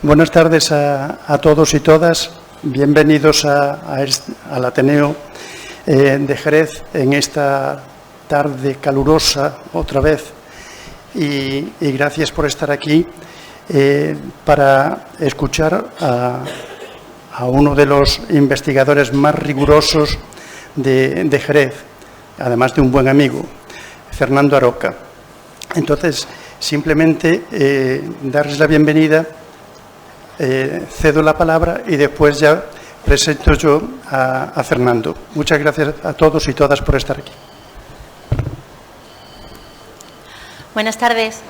Buenas tardes a todos y todas. Bienvenidos al Ateneo de Jerez en esta tarde calurosa otra vez. Y gracias por estar aquí para escuchar a uno de los investigadores más rigurosos de Jerez, además de un buen amigo, Fernando Aroca. Entonces, simplemente darles la bienvenida. Cedo la palabra y después ya presento yo a Fernando. Muchas gracias a todos y todas por estar aquí. Buenas tardes.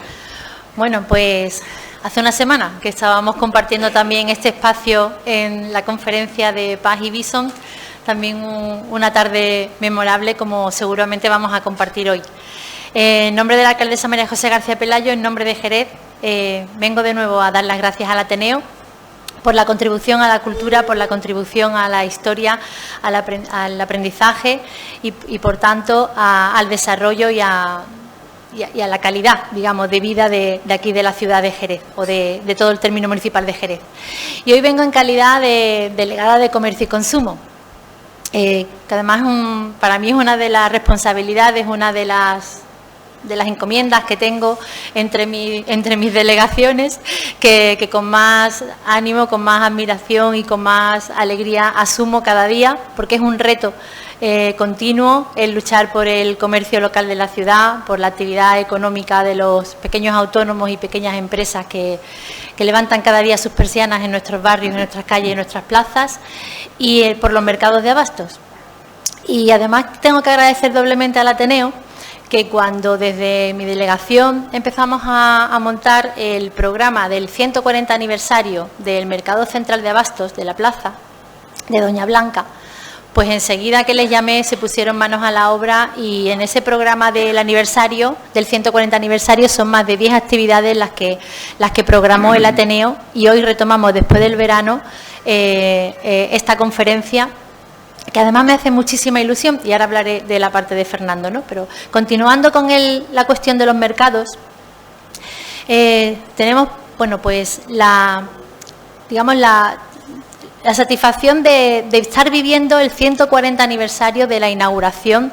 Bueno, pues hace una semana que estábamos compartiendo también este espacio en la conferencia de Paz y Bison, también una tarde memorable como seguramente vamos a compartir hoy. En nombre de la alcaldesa María José García Pelayo, en nombre de Jerez, vengo de nuevo a dar las gracias al Ateneo por la contribución a la cultura, por la contribución a la historia, al aprendizaje y por tanto, al desarrollo y a la calidad, digamos, de vida de aquí de la ciudad de Jerez o de todo el término municipal de Jerez. Y hoy vengo en calidad de delegada de Comercio y Consumo, que además para mí es una de las responsabilidades, una de las encomiendas que tengo entre mis delegaciones, que con más ánimo, con más admiración y con más alegría asumo cada día, porque es un reto continuo el luchar por el comercio local de la ciudad, por la actividad económica de los pequeños autónomos y pequeñas empresas que levantan cada día sus persianas en nuestros barrios, en nuestras calles y en nuestras plazas, y por los mercados de abastos. Y además tengo que agradecer doblemente al Ateneo, que cuando desde mi delegación empezamos a montar el programa del 140 aniversario del Mercado Central de Abastos de la Plaza de Doña Blanca, pues enseguida que les llamé se pusieron manos a la obra y en ese programa del aniversario, del 140 aniversario, son más de 10 actividades las que programó el Ateneo y hoy retomamos después del verano esta conferencia, que además me hace muchísima ilusión, y ahora hablaré de la parte de Fernando, ¿no? Pero continuando con la cuestión de los mercados, tenemos, bueno, pues la satisfacción de estar viviendo el 140 aniversario de la inauguración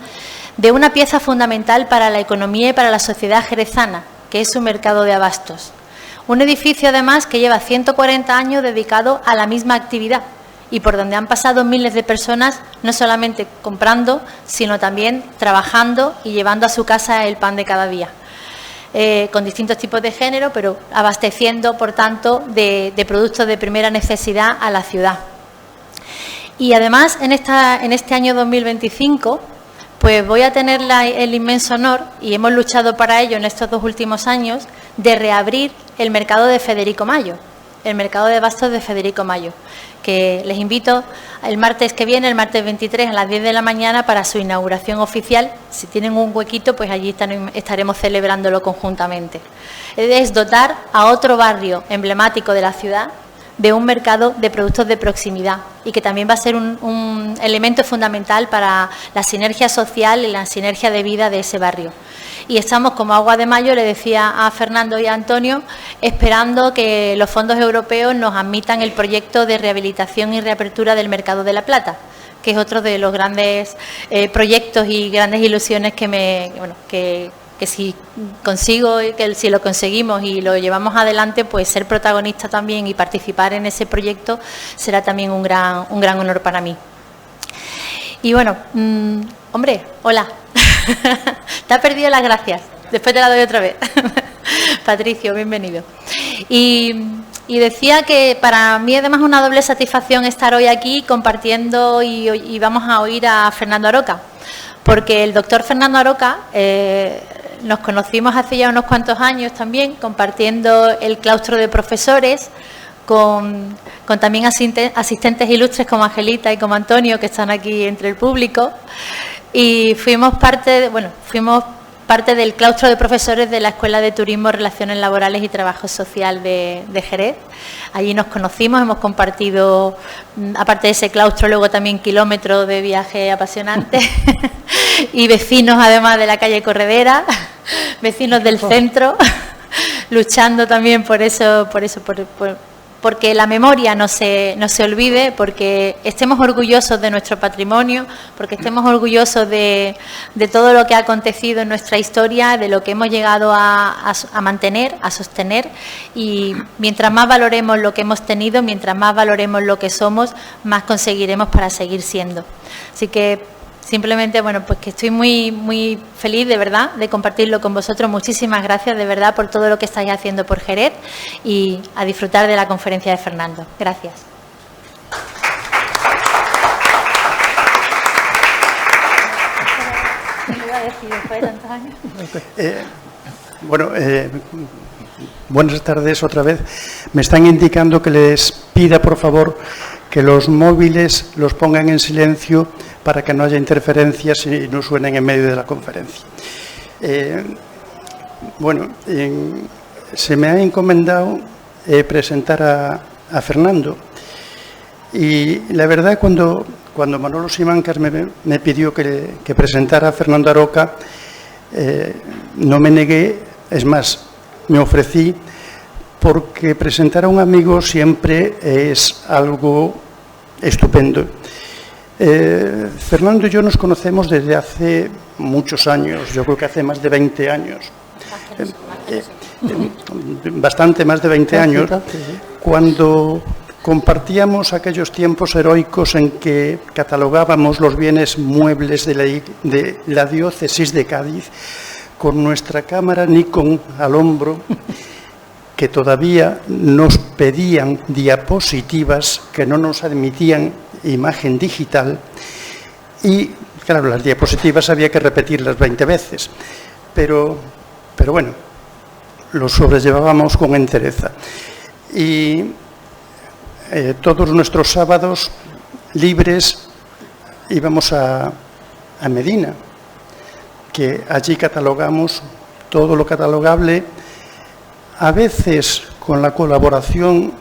de una pieza fundamental para la economía y para la sociedad jerezana, que es su mercado de abastos. Un edificio, además, que lleva 140 años dedicado a la misma actividad, y por donde han pasado miles de personas, no solamente comprando, sino también trabajando y llevando a su casa el pan de cada día, con distintos tipos de género, pero abasteciendo, por tanto, de productos de primera necesidad a la ciudad. Y además, en este año 2025, pues voy a tener el inmenso honor, y hemos luchado para ello en estos 2 últimos años, de reabrir el mercado de Federico Mayo, el mercado de abastos de Federico Mayo, que les invito el martes que viene, el martes 23 a las 10 de la mañana para su inauguración oficial. Si tienen un huequito, pues allí estaremos celebrándolo conjuntamente. Es dotar a otro barrio emblemático de la ciudad de un mercado de productos de proximidad y que también va a ser un elemento fundamental para la sinergia social y la sinergia de vida de ese barrio. Y estamos como agua de mayo, le decía a Fernando y a Antonio, esperando que los fondos europeos nos admitan el proyecto de rehabilitación y reapertura del Mercado de la Plata, que es otro de los grandes proyectos y grandes ilusiones que si consigo, que si lo conseguimos y lo llevamos adelante, pues ser protagonista también y participar en ese proyecto será también un gran honor para mí. Y bueno, hombre, hola. Te has perdido las gracias. Después te la doy otra vez. Patricio, bienvenido. Y decía que para mí además es una doble satisfacción estar hoy aquí compartiendo y vamos a oír a Fernando Aroca, porque el doctor Fernando Aroca nos conocimos hace ya unos cuantos años también, compartiendo el claustro de profesores con también asistentes ilustres como Angelita y como Antonio, que están aquí entre el público. Y fuimos parte del claustro de profesores de la Escuela de Turismo, Relaciones Laborales y Trabajo Social de Jerez. Allí nos conocimos, hemos compartido, aparte de ese claustro, luego también kilómetros de viaje apasionante y vecinos además de la calle Corredera, vecinos del centro, luchando también por porque la memoria no se olvide, porque estemos orgullosos de nuestro patrimonio, porque estemos orgullosos de todo lo que ha acontecido en nuestra historia, de lo que hemos llegado a mantener, a sostener, y mientras más valoremos lo que hemos tenido, mientras más valoremos lo que somos, más conseguiremos para seguir siendo. Así que simplemente, bueno, pues que estoy muy feliz, de verdad, de compartirlo con vosotros. Muchísimas gracias, de verdad, por todo lo que estáis haciendo por Jerez, y a disfrutar de la conferencia de Fernando. Gracias. Bueno, buenas tardes otra vez. Me están indicando que les pida, por favor, que los móviles los pongan en silencio para que no haya interferencias y no suenen en medio de la conferencia. Se me ha encomendado presentar a Fernando, y la verdad, cuando Manolo Simancas me pidió que presentara a Fernando Aroca, no me negué, es más, me ofrecí, porque presentar a un amigo siempre es algo estupendo. Fernando y yo nos conocemos desde hace muchos años, yo creo que hace más de 20 años, bastante más de 20 años, cuando compartíamos aquellos tiempos heroicos en que catalogábamos los bienes muebles de la diócesis de Cádiz con nuestra cámara Nikon al hombro, que todavía nos pedían diapositivas, que no nos admitían imagen digital, y claro, las diapositivas había que repetirlas 20 veces, pero bueno, lo sobrellevábamos con entereza. Y todos nuestros sábados libres íbamos a Medina, que allí catalogamos todo lo catalogable, a veces con la colaboración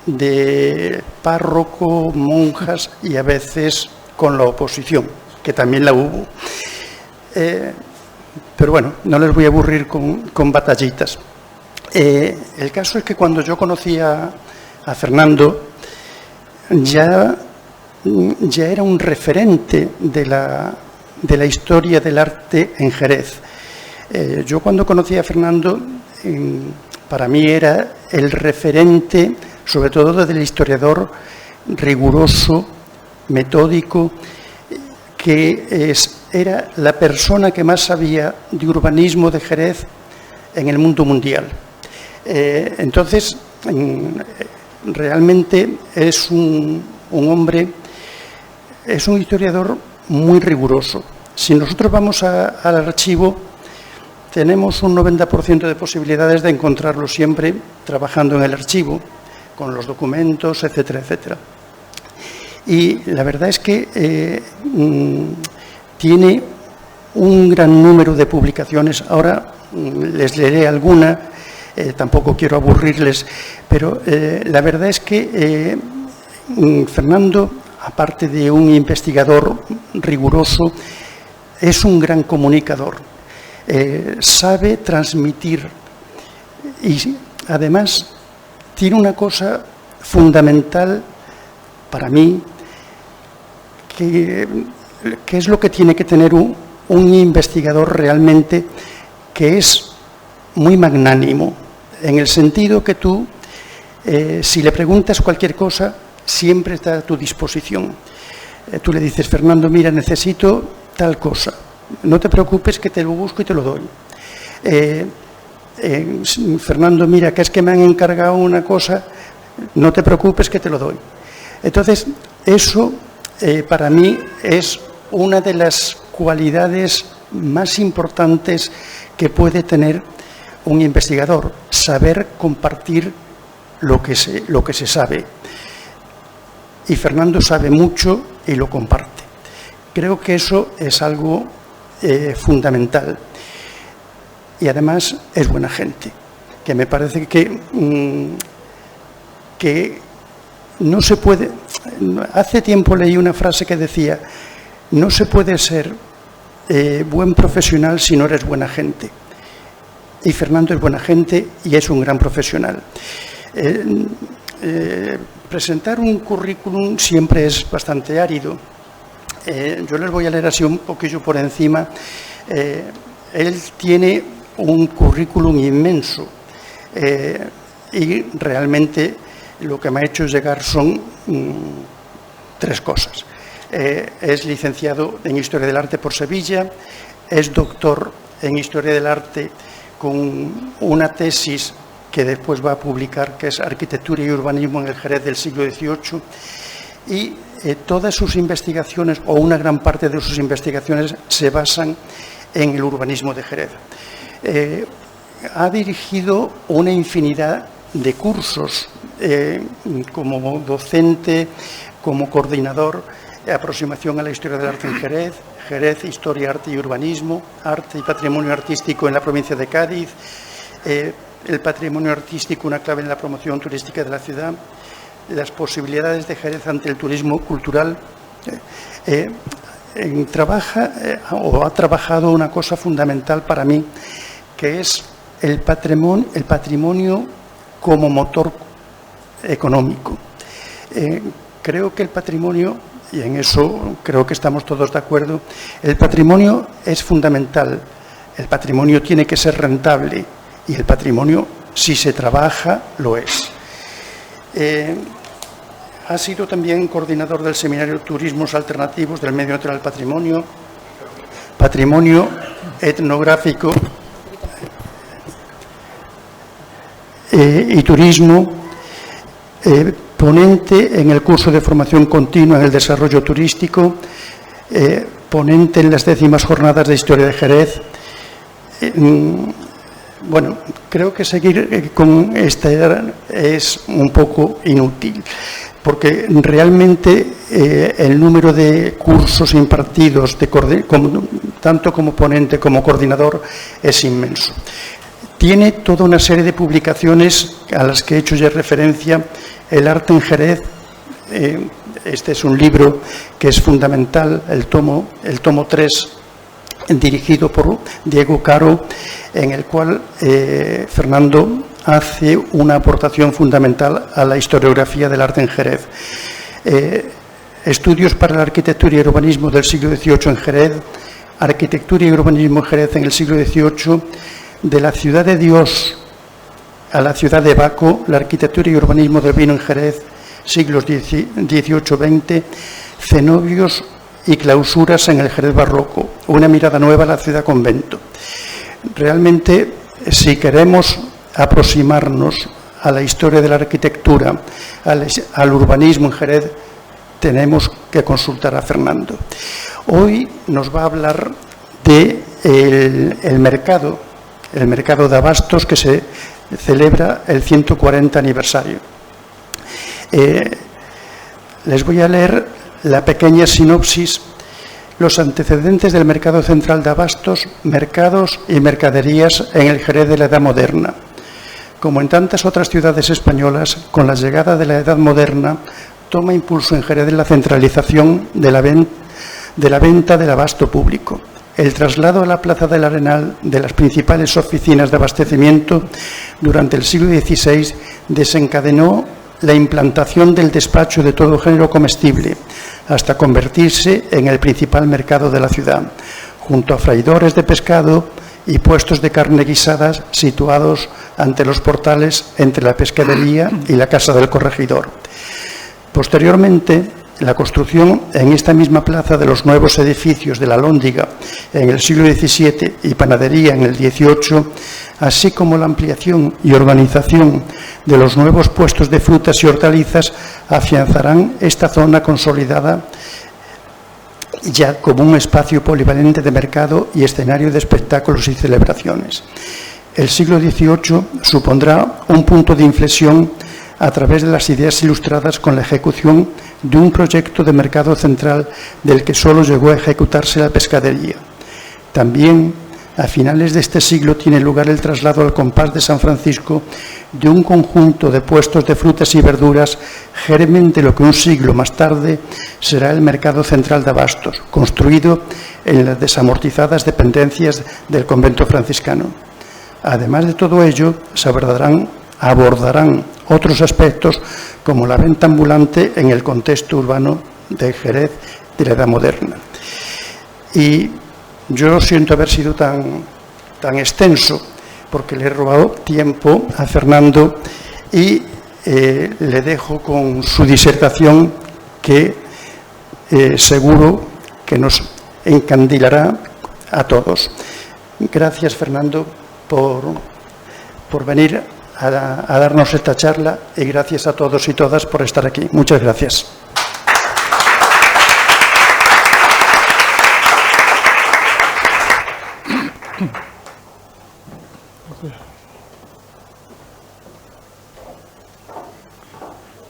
de párroco, monjas, y a veces con la oposición, que también la hubo. Pero bueno, no les voy a aburrir con batallitas. El caso es que cuando yo conocí a Fernando, ya era un referente de la historia del arte en Jerez. Yo cuando conocí a Fernando, para mí era el referente, sobre todo del historiador riguroso, metódico, que era la persona que más sabía de urbanismo de Jerez en el mundo mundial. Entonces, realmente es un hombre, es un historiador muy riguroso. Si nosotros vamos al archivo, tenemos un 90% de posibilidades de encontrarlo siempre trabajando en el archivo, con los documentos, etcétera, etcétera. Y la verdad es que tiene un gran número de publicaciones. Ahora les leeré alguna, tampoco quiero aburrirles, pero la verdad es que Fernando, aparte de un investigador riguroso, es un gran comunicador. Sabe transmitir, y además tiene una cosa fundamental para mí, que es lo que tiene que tener un investigador realmente, que es muy magnánimo, en el sentido que tú, si le preguntas cualquier cosa, siempre está a tu disposición. Tú le dices: Fernando, mira, necesito tal cosa, no te preocupes que te lo busco y te lo doy. Fernando, mira, que es que me han encargado una cosa, no te preocupes que te lo doy. Entonces, eso para mí es una de las cualidades más importantes que puede tener un investigador: saber compartir lo que se sabe. Y Fernando sabe mucho y lo comparte. Creo que eso es algo fundamental. Y además es buena gente, que me parece que no se puede. Hace tiempo leí una frase que decía: no se puede ser buen profesional si no eres buena gente. Y Fernando es buena gente y es un gran profesional. presentar un currículum siempre es bastante árido. Yo les voy a leer así un poquillo por encima. Él tiene un currículum inmenso y realmente lo que me ha hecho llegar son 3 cosas. Es licenciado en Historia del Arte por Sevilla, es doctor en Historia del Arte con una tesis que después va a publicar, que es Arquitectura y Urbanismo en el Jerez del siglo XVIII, y todas sus investigaciones, o una gran parte de sus investigaciones, se basan en el urbanismo de Jerez. Ha dirigido una infinidad de cursos como docente, como coordinador, aproximación a la historia del arte en Jerez, Jerez, Historia, Arte y Urbanismo, Arte y Patrimonio Artístico en la provincia de Cádiz, el patrimonio artístico, una clave en la promoción turística de la ciudad, las posibilidades de Jerez ante el turismo cultural. Ha trabajado una cosa fundamental para mí, que es el patrimonio como motor económico. Creo que el patrimonio, y en eso creo que estamos todos de acuerdo, el patrimonio es fundamental. El patrimonio tiene que ser rentable y el patrimonio, si se trabaja, lo es. Ha sido también coordinador del Seminario Turismos Alternativos del Medio Natural Patrimonio, Patrimonio Etnográfico y Turismo, ponente en el curso de formación continua en el desarrollo turístico, ponente en las 10º jornadas de Historia de Jerez. Bueno, creo que seguir con esta es un poco inútil, porque realmente el número de cursos impartidos, tanto como ponente como coordinador, es inmenso. Tiene toda una serie de publicaciones a las que he hecho ya referencia. El arte en Jerez, este es un libro que es fundamental, el tomo 3, dirigido por Diego Caro, en el cual Fernando hace una aportación fundamental a la historiografía del arte en Jerez. Estudios para la arquitectura y el urbanismo del siglo XVIII en Jerez, arquitectura y urbanismo en Jerez en el siglo XVIII, de la ciudad de Dios a la ciudad de Baco, la arquitectura y urbanismo del vino en Jerez, siglos XVIII-XX, cenobios y clausuras en el Jerez barroco, una mirada nueva a la ciudad convento. Realmente, si queremos aproximarnos a la historia de la arquitectura, al urbanismo en Jerez, tenemos que consultar a Fernando. Hoy nos va a hablar del mercado de abastos, que se celebra el 140 aniversario. Les voy a leer la pequeña sinopsis, los antecedentes del mercado central de abastos, mercados y mercaderías en el Jerez de la Edad Moderna. Como en tantas otras ciudades españolas, con la llegada de la Edad Moderna, toma impulso en Jerez la centralización de la venta del abasto público. El traslado a la Plaza del Arenal de las principales oficinas de abastecimiento durante el siglo XVI desencadenó la implantación del despacho de todo género comestible, hasta convertirse en el principal mercado de la ciudad, junto a fraidores de pescado y puestos de carne guisadas situados ante los portales entre la pescadería y la casa del corregidor. Posteriormente, la construcción en esta misma plaza de los nuevos edificios de la Alhóndiga en el siglo XVII y Panadería en el XVIII, así como la ampliación y organización de los nuevos puestos de frutas y hortalizas, afianzarán esta zona consolidada ya como un espacio polivalente de mercado y escenario de espectáculos y celebraciones. El siglo XVIII supondrá un punto de inflexión a través de las ideas ilustradas con la ejecución de un proyecto de mercado central del que solo llegó a ejecutarse la pescadería. También, a finales de este siglo, tiene lugar el traslado al compás de San Francisco de un conjunto de puestos de frutas y verduras, germen de lo que un siglo más tarde será el mercado central de abastos, construido en las desamortizadas dependencias del convento franciscano. Además de todo ello, se abordarán otros aspectos como la venta ambulante en el contexto urbano de Jerez de la Edad Moderna. Y yo siento haber sido tan extenso porque le he robado tiempo a Fernando y le dejo con su disertación que seguro que nos encandilará a todos. Gracias, Fernando, por venir a darnos esta charla y gracias a todos y todas por estar aquí. Muchas gracias.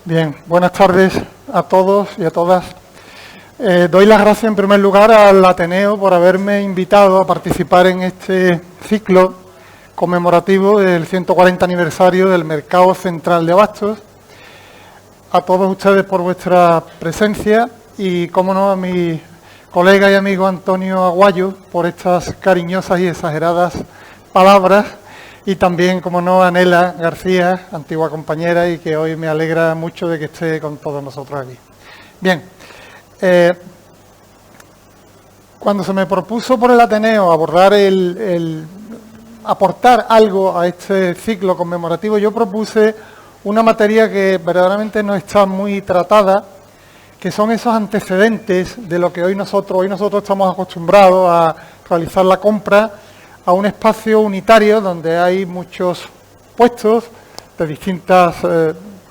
Bien, buenas tardes a todos y a todas. Doy las gracias en primer lugar al Ateneo por haberme invitado a participar en este ciclo conmemorativo del 140 aniversario del Mercado Central de Abastos. A todos ustedes por vuestra presencia y, cómo no, a mi colega y amigo Antonio Aguayo por estas cariñosas y exageradas palabras. Y también, como no, a Nela García, antigua compañera, y que hoy me alegra mucho de que esté con todos nosotros aquí. Bien, cuando se me propuso por el Ateneo abordar aportar algo a este ciclo conmemorativo, yo propuse una materia que verdaderamente no está muy tratada, que son esos antecedentes de lo que hoy nosotros estamos acostumbrados a realizar la compra a un espacio unitario donde hay muchos puestos de distintas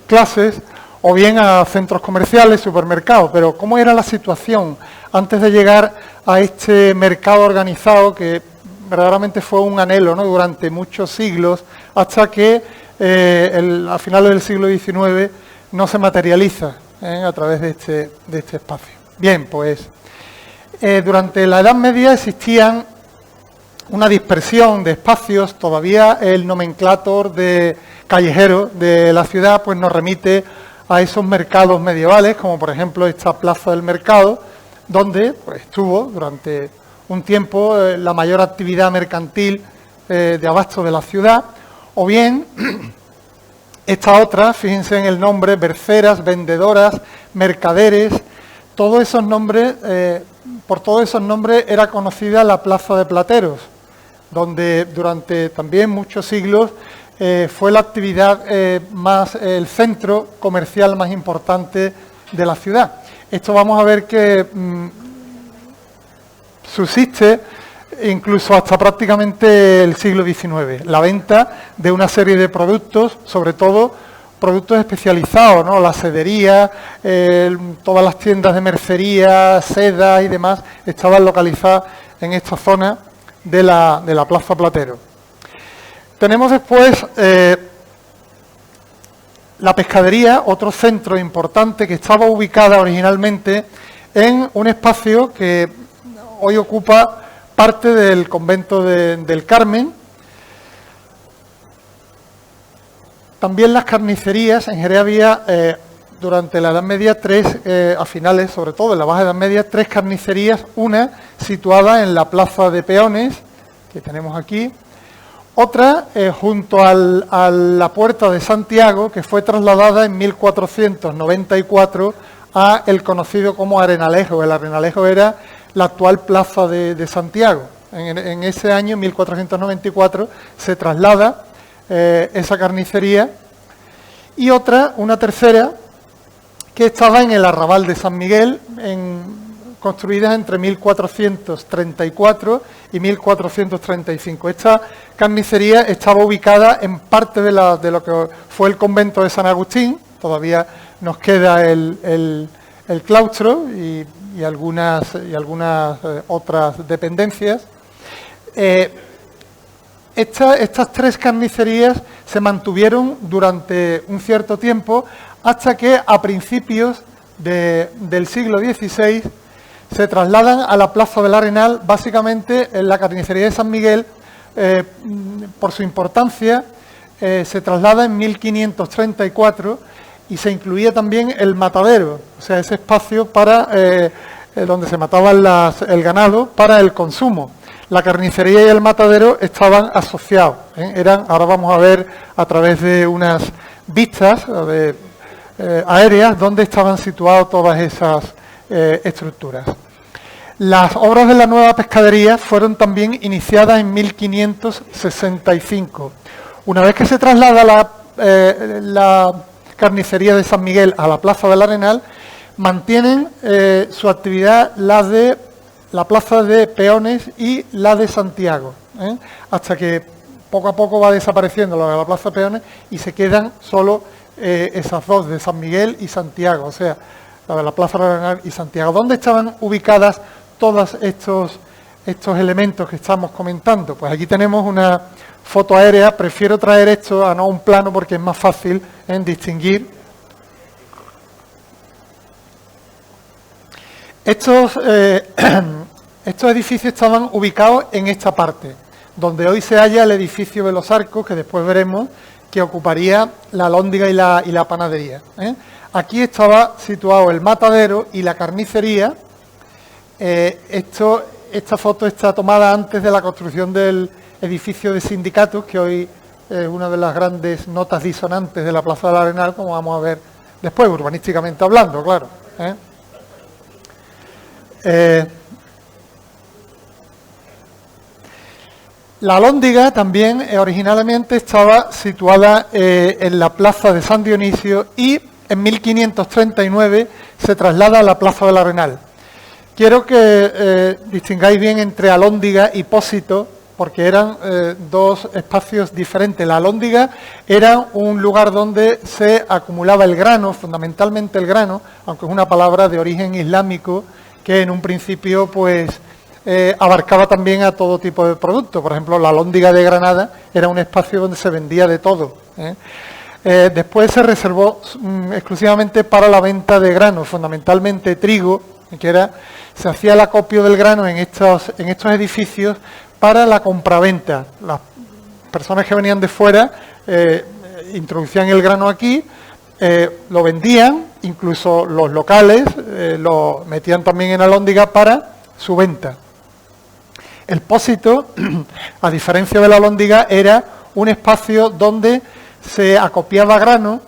clases, o bien a centros comerciales, supermercados. Pero ¿cómo era la situación antes de llegar a este mercado organizado que verdaderamente fue un anhelo, ¿no?, durante muchos siglos, hasta que a finales del siglo XIX no se materializa a través de este espacio? Bien, pues durante la Edad Media existían una dispersión de espacios. Todavía el nomenclator de callejero de la ciudad pues nos remite a esos mercados medievales, como por ejemplo esta Plaza del Mercado, donde pues, estuvo durante un tiempo la mayor actividad mercantil de abasto de la ciudad, o bien esta otra, fíjense en el nombre, berceras, vendedoras, mercaderes, todos esos nombres, por todos esos nombres era conocida la Plaza de Plateros, donde durante también muchos siglos fue la actividad el centro comercial más importante de la ciudad. Esto vamos a ver que subsiste incluso hasta prácticamente el siglo XIX, la venta de una serie de productos, sobre todo productos especializados, ¿no? La sedería, todas las tiendas de mercería, seda y demás estaban localizadas en esta zona de la Plaza Platero. Tenemos después la pescadería, otro centro importante que estaba ubicada originalmente en un espacio que hoy ocupa parte del convento del Carmen. También las carnicerías. En Jerez había durante la Edad Media a finales, sobre todo en la Baja Edad Media, 3 carnicerías, una situada en la Plaza de Peones, que tenemos aquí, otra junto a la Puerta de Santiago, que fue trasladada en 1494 a el conocido como Arenalejo. El Arenalejo era la actual Plaza de Santiago. En ese año, 1494, se traslada esa carnicería, y una tercera, que estaba en el arrabal de San Miguel, construidas entre 1434 y 1435. Esta carnicería estaba ubicada en parte de lo que fue el convento de San Agustín. Todavía nos queda el claustro y algunas otras dependencias. Estas 3 carnicerías se mantuvieron durante un cierto tiempo, hasta que a principios del siglo XVI se trasladan a la Plaza del Arenal. Básicamente en la carnicería de San Miguel, por su importancia, se traslada en 1534 y se incluía también el matadero, o sea, ese espacio para donde se mataba el ganado para el consumo. La carnicería y el matadero estaban asociados, ahora vamos a ver a través de unas vistas aéreas donde estaban situadas todas esas estructuras. Las obras de la nueva pescadería fueron también iniciadas en 1565. Una vez que se traslada la carnicería de San Miguel a la Plaza del Arenal, mantienen su actividad la de la Plaza de Peones y la de Santiago, hasta que poco a poco va desapareciendo la de la Plaza de Peones y se quedan solo esas dos, de San Miguel y Santiago, o sea, la de la Plaza del Arenal y Santiago. ¿Dónde estaban ubicadas todos estos elementos que estamos comentando? Pues aquí tenemos una foto aérea. Prefiero traer esto a no un plano porque es más fácil en distinguir. Estos edificios estaban ubicados en esta parte, donde hoy se halla el edificio de los Arcos, que después veremos que ocuparía la Alhóndiga y la panadería. Aquí estaba situado el matadero y la carnicería. Esta foto está tomada antes de la construcción del edificio de sindicatos, que hoy es una de las grandes notas disonantes de la Plaza del Arenal, como vamos a ver después, urbanísticamente hablando, claro. La Alhóndiga también originalmente estaba situada en la Plaza de San Dionisio y en 1539 se traslada a la Plaza del Arenal. Quiero que distingáis bien entre Alhóndiga y Pósito, porque eran dos espacios diferentes. La Alhóndiga era un lugar donde se acumulaba el grano, fundamentalmente el grano, aunque es una palabra de origen islámico que en un principio pues abarcaba también a todo tipo de productos. Por ejemplo, la Alhóndiga de Granada era un espacio donde se vendía de todo. Después se reservó exclusivamente para la venta de grano, fundamentalmente trigo, que se hacía el acopio del grano en estos edificios para la compraventa. Las personas que venían de fuera introducían el grano aquí, lo vendían, incluso los locales lo metían también en Alhóndiga para su venta. El Pósito, a diferencia de la Alhóndiga, era un espacio donde se acopiaba grano.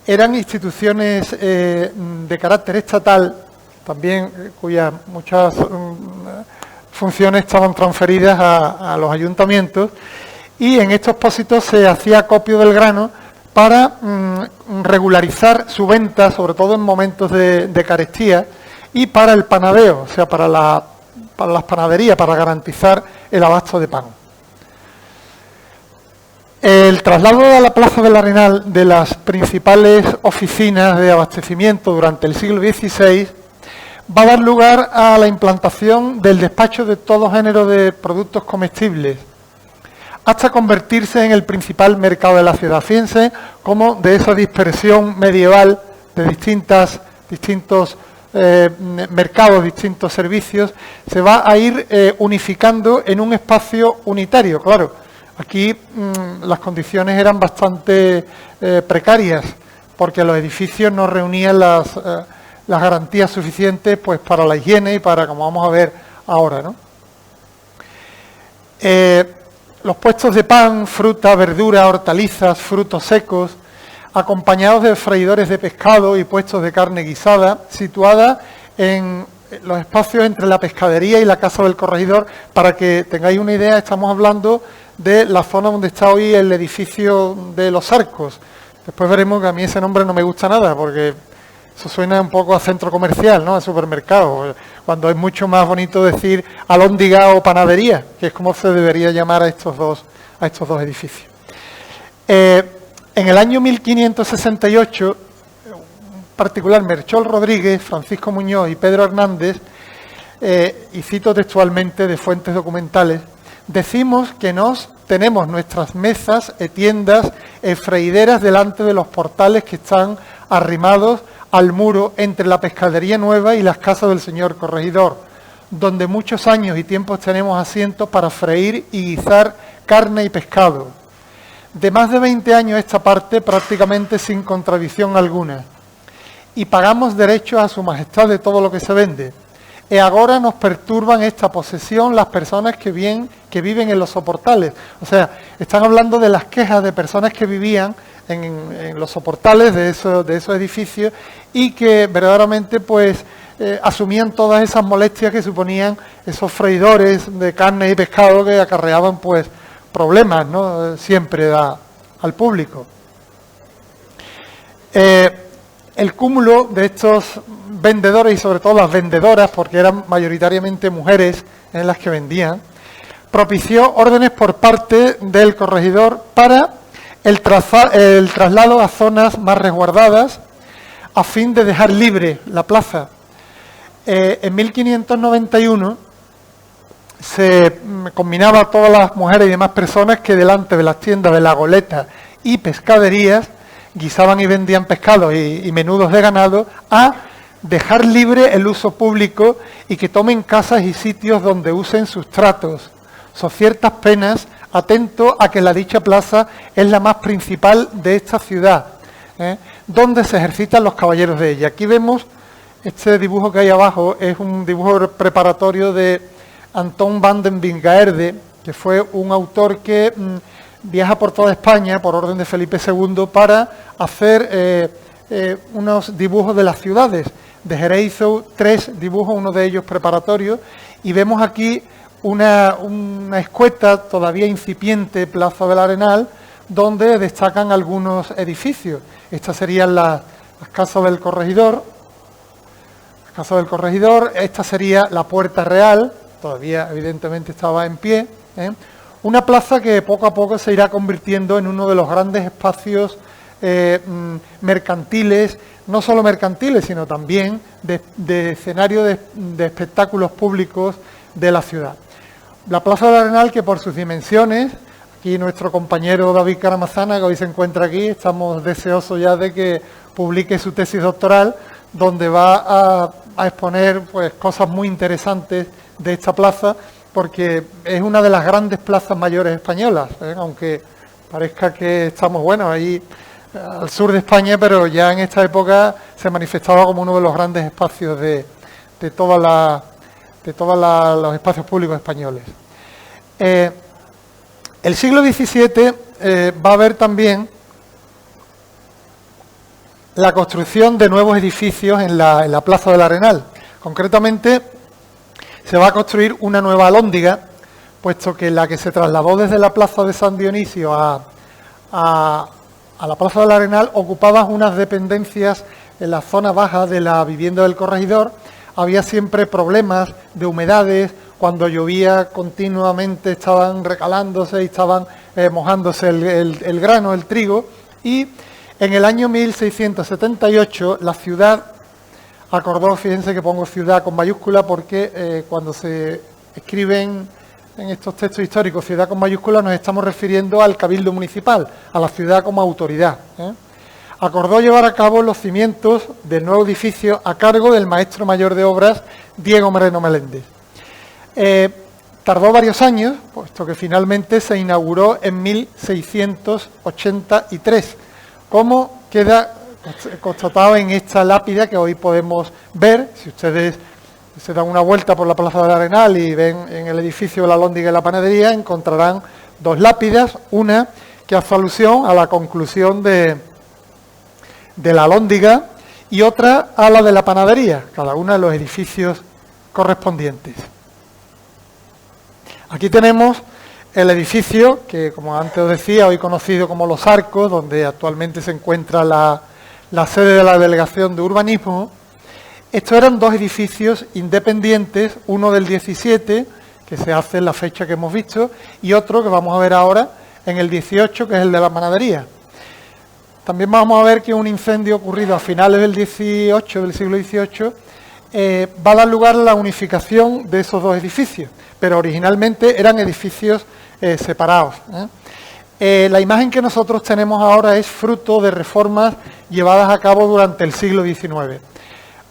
Eran instituciones de carácter estatal, también cuyas muchas funciones estaban transferidas a los ayuntamientos, y en estos pósitos se hacía acopio del grano para regularizar su venta, sobre todo en momentos de carestía, y para el panadeo, o sea, para las panaderías, para garantizar el abasto de pan. El traslado a la Plaza del Arenal de las principales oficinas de abastecimiento durante el siglo XVI va a dar lugar a la implantación del despacho de todo género de productos comestibles, hasta convertirse en el principal mercado de la ciudad. Fíjense cómo de esa dispersión medieval de distintos mercados, distintos servicios, se va a ir unificando en un espacio unitario. Claro, aquí las condiciones eran bastante precarias, porque los edificios no reunían las garantías suficientes pues para la higiene y para, como vamos a ver ahora, ¿no? Los puestos de pan, fruta, verdura, hortalizas, frutos secos, acompañados de freidores de pescado y puestos de carne guisada, situada en los espacios entre la pescadería y la Casa del Corregidor. Para que tengáis una idea, estamos hablando de la zona donde está hoy el edificio de los Arcos. Después veremos que a mí ese nombre no me gusta nada, porque eso suena un poco a centro comercial, ¿no? A supermercado, cuando es mucho más bonito decir Alhóndiga o panadería, que es como se debería llamar a estos dos edificios. En el año 1568, en particular Melchor Rodríguez, Francisco Muñoz y Pedro Hernández, y cito textualmente de fuentes documentales, decimos que tenemos nuestras mesas e tiendas e freideras delante de los portales que están arrimados al muro entre la pescadería nueva y las casas del señor corregidor, donde muchos años y tiempos tenemos asientos para freír y guisar carne y pescado. De más de 20 años esta parte prácticamente sin contradicción alguna. Y pagamos derechos a su majestad de todo lo que se vende. e agora nos perturban esta posesión las personas que viven en los soportales. O sea, están hablando de las quejas de personas que vivían en los soportales de esos edificios y que verdaderamente pues asumían todas esas molestias que suponían esos freidores de carne y pescado que acarreaban pues problemas, ¿no? Siempre al público. El cúmulo de estos vendedores y sobre todo las vendedoras, porque eran mayoritariamente mujeres en las que vendían, propició órdenes por parte del corregidor para el traslado a zonas más resguardadas a fin de dejar libre la plaza. En 1591 se combinaba a todas las mujeres y demás personas que delante de las tiendas de la goleta y pescaderías guisaban y vendían pescados y menudos de ganado a dejar libre el uso público y que tomen casas y sitios donde usen sus tratos, so ciertas penas, atento a que la dicha plaza es la más principal de esta ciudad, donde se ejercitan los caballeros de ella. Aquí vemos este dibujo que hay abajo, es un dibujo preparatorio de Anton van den Wingaerde, que fue un autor que viaja por toda España por orden de Felipe II para hacer unos dibujos de las ciudades. De Jerez hizo 3 dibujos, uno de ellos preparatorio, y vemos aquí una escueta todavía incipiente, Plaza del Arenal, donde destacan algunos edificios. Estas serían las casas del corregidor. Esta sería la Puerta Real, todavía evidentemente estaba en pie. Una plaza que poco a poco se irá convirtiendo en uno de los grandes espacios mercantiles, no solo mercantiles, sino también de escenario de espectáculos públicos de la ciudad. La Plaza del Arenal, que por sus dimensiones, aquí nuestro compañero David Caramazana, que hoy se encuentra aquí, estamos deseosos ya de que publique su tesis doctoral, donde va a exponer pues cosas muy interesantes de esta plaza, porque es una de las grandes plazas mayores españolas, aunque parezca que estamos, bueno, ahí al sur de España, pero ya en esta época se manifestaba como uno de los grandes espacios de todos los espacios públicos españoles. El siglo XVII va a haber también la construcción de nuevos edificios en la Plaza del Arenal. Concretamente, se va a construir una nueva alhóndiga, puesto que la que se trasladó desde la Plaza de San Dionisio a la Plaza del Arenal ocupaba unas dependencias en la zona baja de la vivienda del corregidor. Había siempre problemas de humedades, cuando llovía continuamente estaban recalándose y estaban mojándose el grano, el trigo, y en el año 1678 la ciudad acordó, fíjense que pongo ciudad con mayúscula porque cuando se escriben en estos textos históricos ciudad con mayúscula nos estamos refiriendo al cabildo municipal, a la ciudad como autoridad. Acordó llevar a cabo los cimientos del nuevo edificio a cargo del maestro mayor de obras Diego Moreno Meléndez. Tardó varios años, puesto que finalmente se inauguró en 1683, como queda constatado en esta lápida que hoy podemos ver. Si ustedes se dan una vuelta por la Plaza del Arenal y ven en el edificio la Alhóndiga y la Panadería, encontrarán 2 lápidas, una que hace alusión a la conclusión de la Alhóndiga y otra a la de la Panadería, cada uno de los edificios correspondientes. Aquí tenemos el edificio que, como antes os decía, hoy conocido como Los Arcos, donde actualmente se encuentra la sede de la Delegación de Urbanismo. Estos eran 2 edificios independientes, uno del 17, que se hace en la fecha que hemos visto, y otro que vamos a ver ahora en el 18, que es el de la Panadería. También vamos a ver que un incendio ocurrido a finales del siglo XVIII, va a dar lugar a la unificación de esos 2 edificios, pero originalmente eran edificios separados. La imagen que nosotros tenemos ahora es fruto de reformas llevadas a cabo durante el siglo XIX,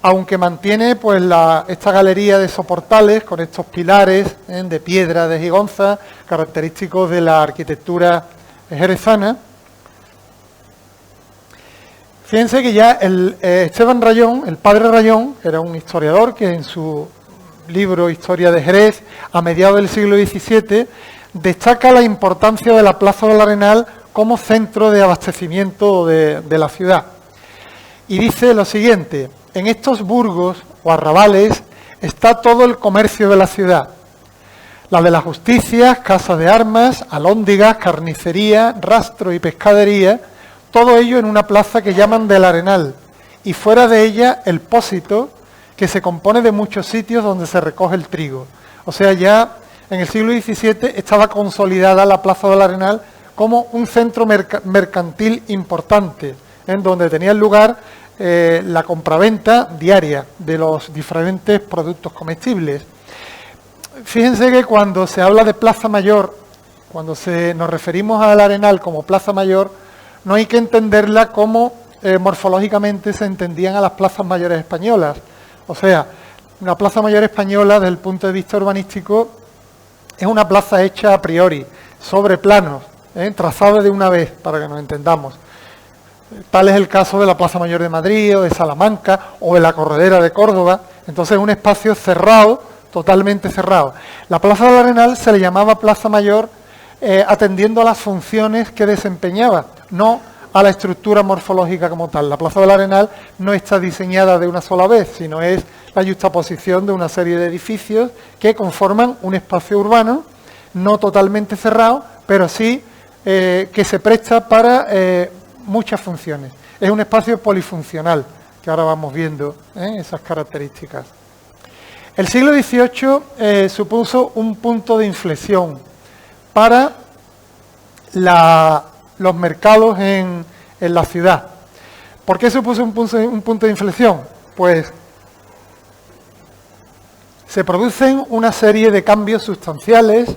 aunque mantiene pues esta galería de soportales con estos pilares de piedra de Gigonza, característicos de la arquitectura jerezana. Fíjense que ya Esteban Rayón, el padre Rayón, era un historiador que en su libro Historia de Jerez, a mediados del siglo XVII, destaca la importancia de la Plaza del Arenal como centro de abastecimiento de la ciudad. Y dice lo siguiente: en estos burgos o arrabales está todo el comercio de la ciudad. La de las justicias, casas de armas, alhóndigas, carnicería, rastro y pescadería, todo ello en una plaza que llaman del Arenal, y fuera de ella el Pósito, que se compone de muchos sitios donde se recoge el trigo. O sea, ya en el siglo XVII estaba consolidada la Plaza del Arenal como un centro mercantil importante, en donde tenía lugar la compraventa diaria de los diferentes productos comestibles. Fíjense que cuando se habla de Plaza Mayor, cuando nos referimos al Arenal como Plaza Mayor, no hay que entenderla como morfológicamente se entendían a las plazas mayores españolas. O sea, una plaza mayor española, desde el punto de vista urbanístico, es una plaza hecha a priori, sobre planos, trazada de una vez, para que nos entendamos. Tal es el caso de la Plaza Mayor de Madrid, o de Salamanca, o de la Corredera de Córdoba. Entonces es un espacio cerrado, totalmente cerrado. La Plaza del Arenal se le llamaba Plaza Mayor atendiendo a las funciones que desempeñaba, no a la estructura morfológica como tal. La Plaza del Arenal no está diseñada de una sola vez, sino es la yuxtaposición de una serie de edificios que conforman un espacio urbano, no totalmente cerrado, pero sí que se presta para muchas funciones. Es un espacio polifuncional, que ahora vamos viendo esas características. El siglo XVIII supuso un punto de inflexión para los mercados en la ciudad. ¿Por qué supuso un punto de inflexión? Pues se producen una serie de cambios sustanciales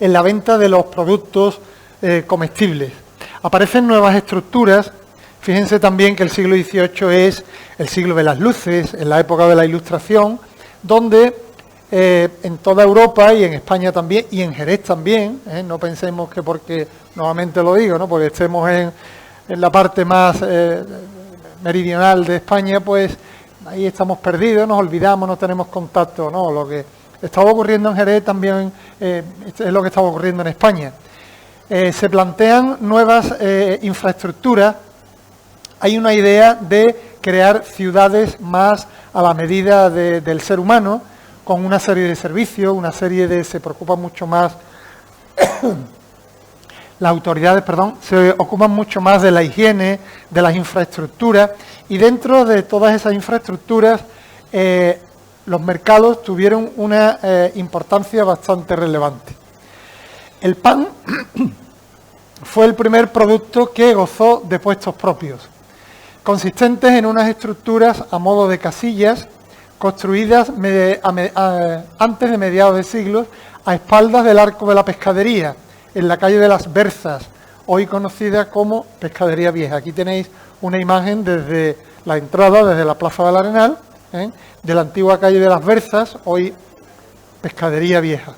en la venta de los productos comestibles. Aparecen nuevas estructuras. Fíjense también que el siglo XVIII es el siglo de las luces, en la época de la Ilustración, donde en toda Europa y en España también, y en Jerez también, no pensemos que porque, nuevamente lo digo, ¿no?, porque estemos en la parte más meridional de España, pues ahí estamos perdidos, nos olvidamos, no tenemos contacto, ¿no? Lo que estaba ocurriendo en Jerez también es lo que estaba ocurriendo en España. Se plantean nuevas infraestructuras. Hay una idea de crear ciudades más a la medida del ser humano, con una serie de servicios, se preocupan mucho más, las autoridades, se ocupan mucho más de la higiene, de las infraestructuras, y dentro de todas esas infraestructuras, los mercados tuvieron una importancia bastante relevante. El pan fue el primer producto que gozó de puestos propios, consistentes en unas estructuras a modo de casillas, construidas antes de mediados de siglos, a espaldas del Arco de la Pescadería, en la calle de las Berzas, hoy conocida como Pescadería Vieja. Aquí tenéis una imagen desde la entrada, desde la Plaza del Arenal, de la antigua calle de las Berzas, hoy Pescadería Vieja.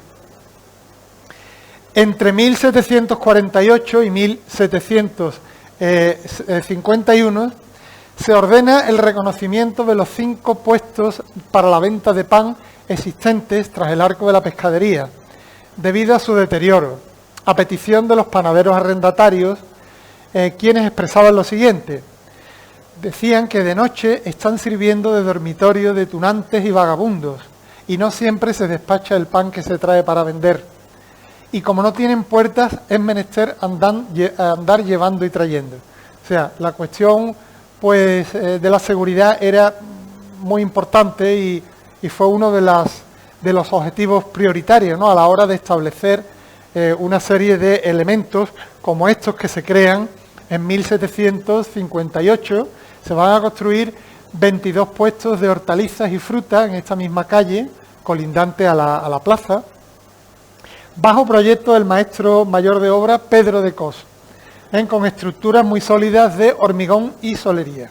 Entre 1748 y 1751 se ordena el reconocimiento de los 5 puestos para la venta de pan existentes tras el Arco de la Pescadería, debido a su deterioro, a petición de los panaderos arrendatarios, quienes expresaban lo siguiente: decían que de noche están sirviendo de dormitorio de tunantes y vagabundos, y no siempre se despacha el pan que se trae para vender. Y como no tienen puertas, es menester andar llevando y trayendo. O sea, la cuestión pues de la seguridad era muy importante y fue uno de los objetivos prioritarios, ¿no?, a la hora de establecer una serie de elementos como estos que se crean en 1758. Se van a construir 22 puestos de hortalizas y frutas en esta misma calle, colindante a la plaza, bajo proyecto del maestro mayor de obra Pedro de Cos, con estructuras muy sólidas de hormigón y solería.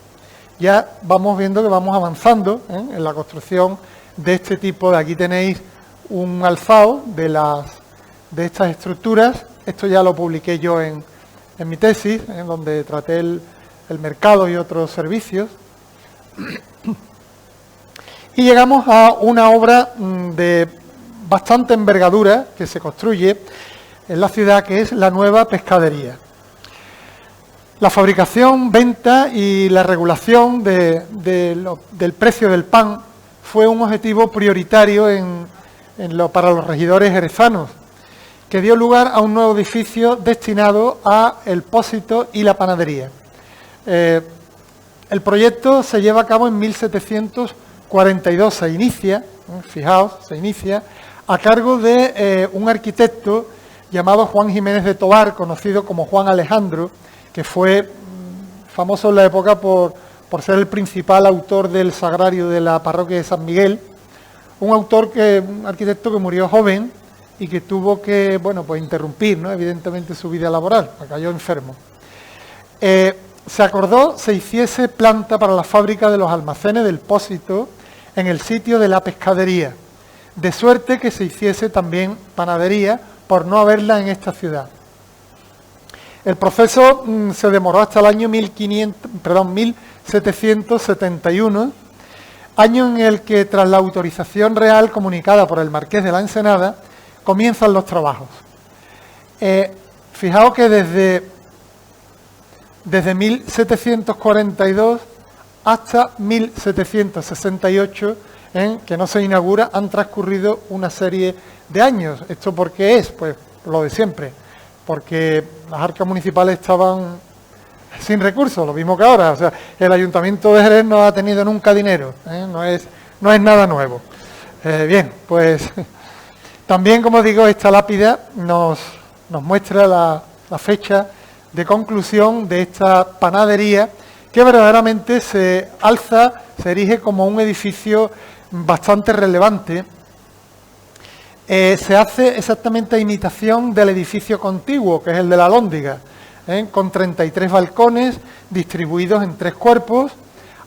Ya vamos viendo que vamos avanzando en la construcción de este tipo de... Aquí tenéis un alzado de estas estructuras. Esto ya lo publiqué yo en mi tesis, donde traté el mercado y otros servicios. Y llegamos a una obra de bastante envergadura que se construye en la ciudad, que es la nueva pescadería. La fabricación, venta y la regulación del precio del pan fue un objetivo prioritario para los regidores jerezanos, que dio lugar a un nuevo edificio destinado a el pósito y la panadería. El proyecto se lleva a cabo en 1742, se inicia a cargo de un arquitecto llamado Juan Jiménez de Tobar, conocido como Juan Alejandro, que fue famoso en la época por ser el principal autor del sagrario de la parroquia de San Miguel, un arquitecto que murió joven y que tuvo que, interrumpir, ¿no?, evidentemente su vida laboral, cayó enfermo. Se acordó se hiciese planta para la fábrica de los almacenes del pósito en el sitio de la pescadería, de suerte que se hiciese también panadería por no haberla en esta ciudad. El proceso se demoró hasta el año 1771, año en el que, tras la autorización real comunicada por el Marqués de la Ensenada, comienzan los trabajos. Fijaos que desde 1742 hasta 1768, que no se inaugura, han transcurrido una serie de años. ¿Esto por qué es? Pues lo de siempre, porque las arcas municipales estaban sin recursos, lo mismo que ahora. O sea, el Ayuntamiento de Jerez no ha tenido nunca dinero, no es nada nuevo. Bien, pues también, como digo, esta lápida nos muestra la fecha de conclusión de esta panadería, que verdaderamente se erige como un edificio bastante relevante. Se hace exactamente a imitación del edificio contiguo, que es el de la Alhóndiga, con 33 balcones distribuidos en 3 cuerpos,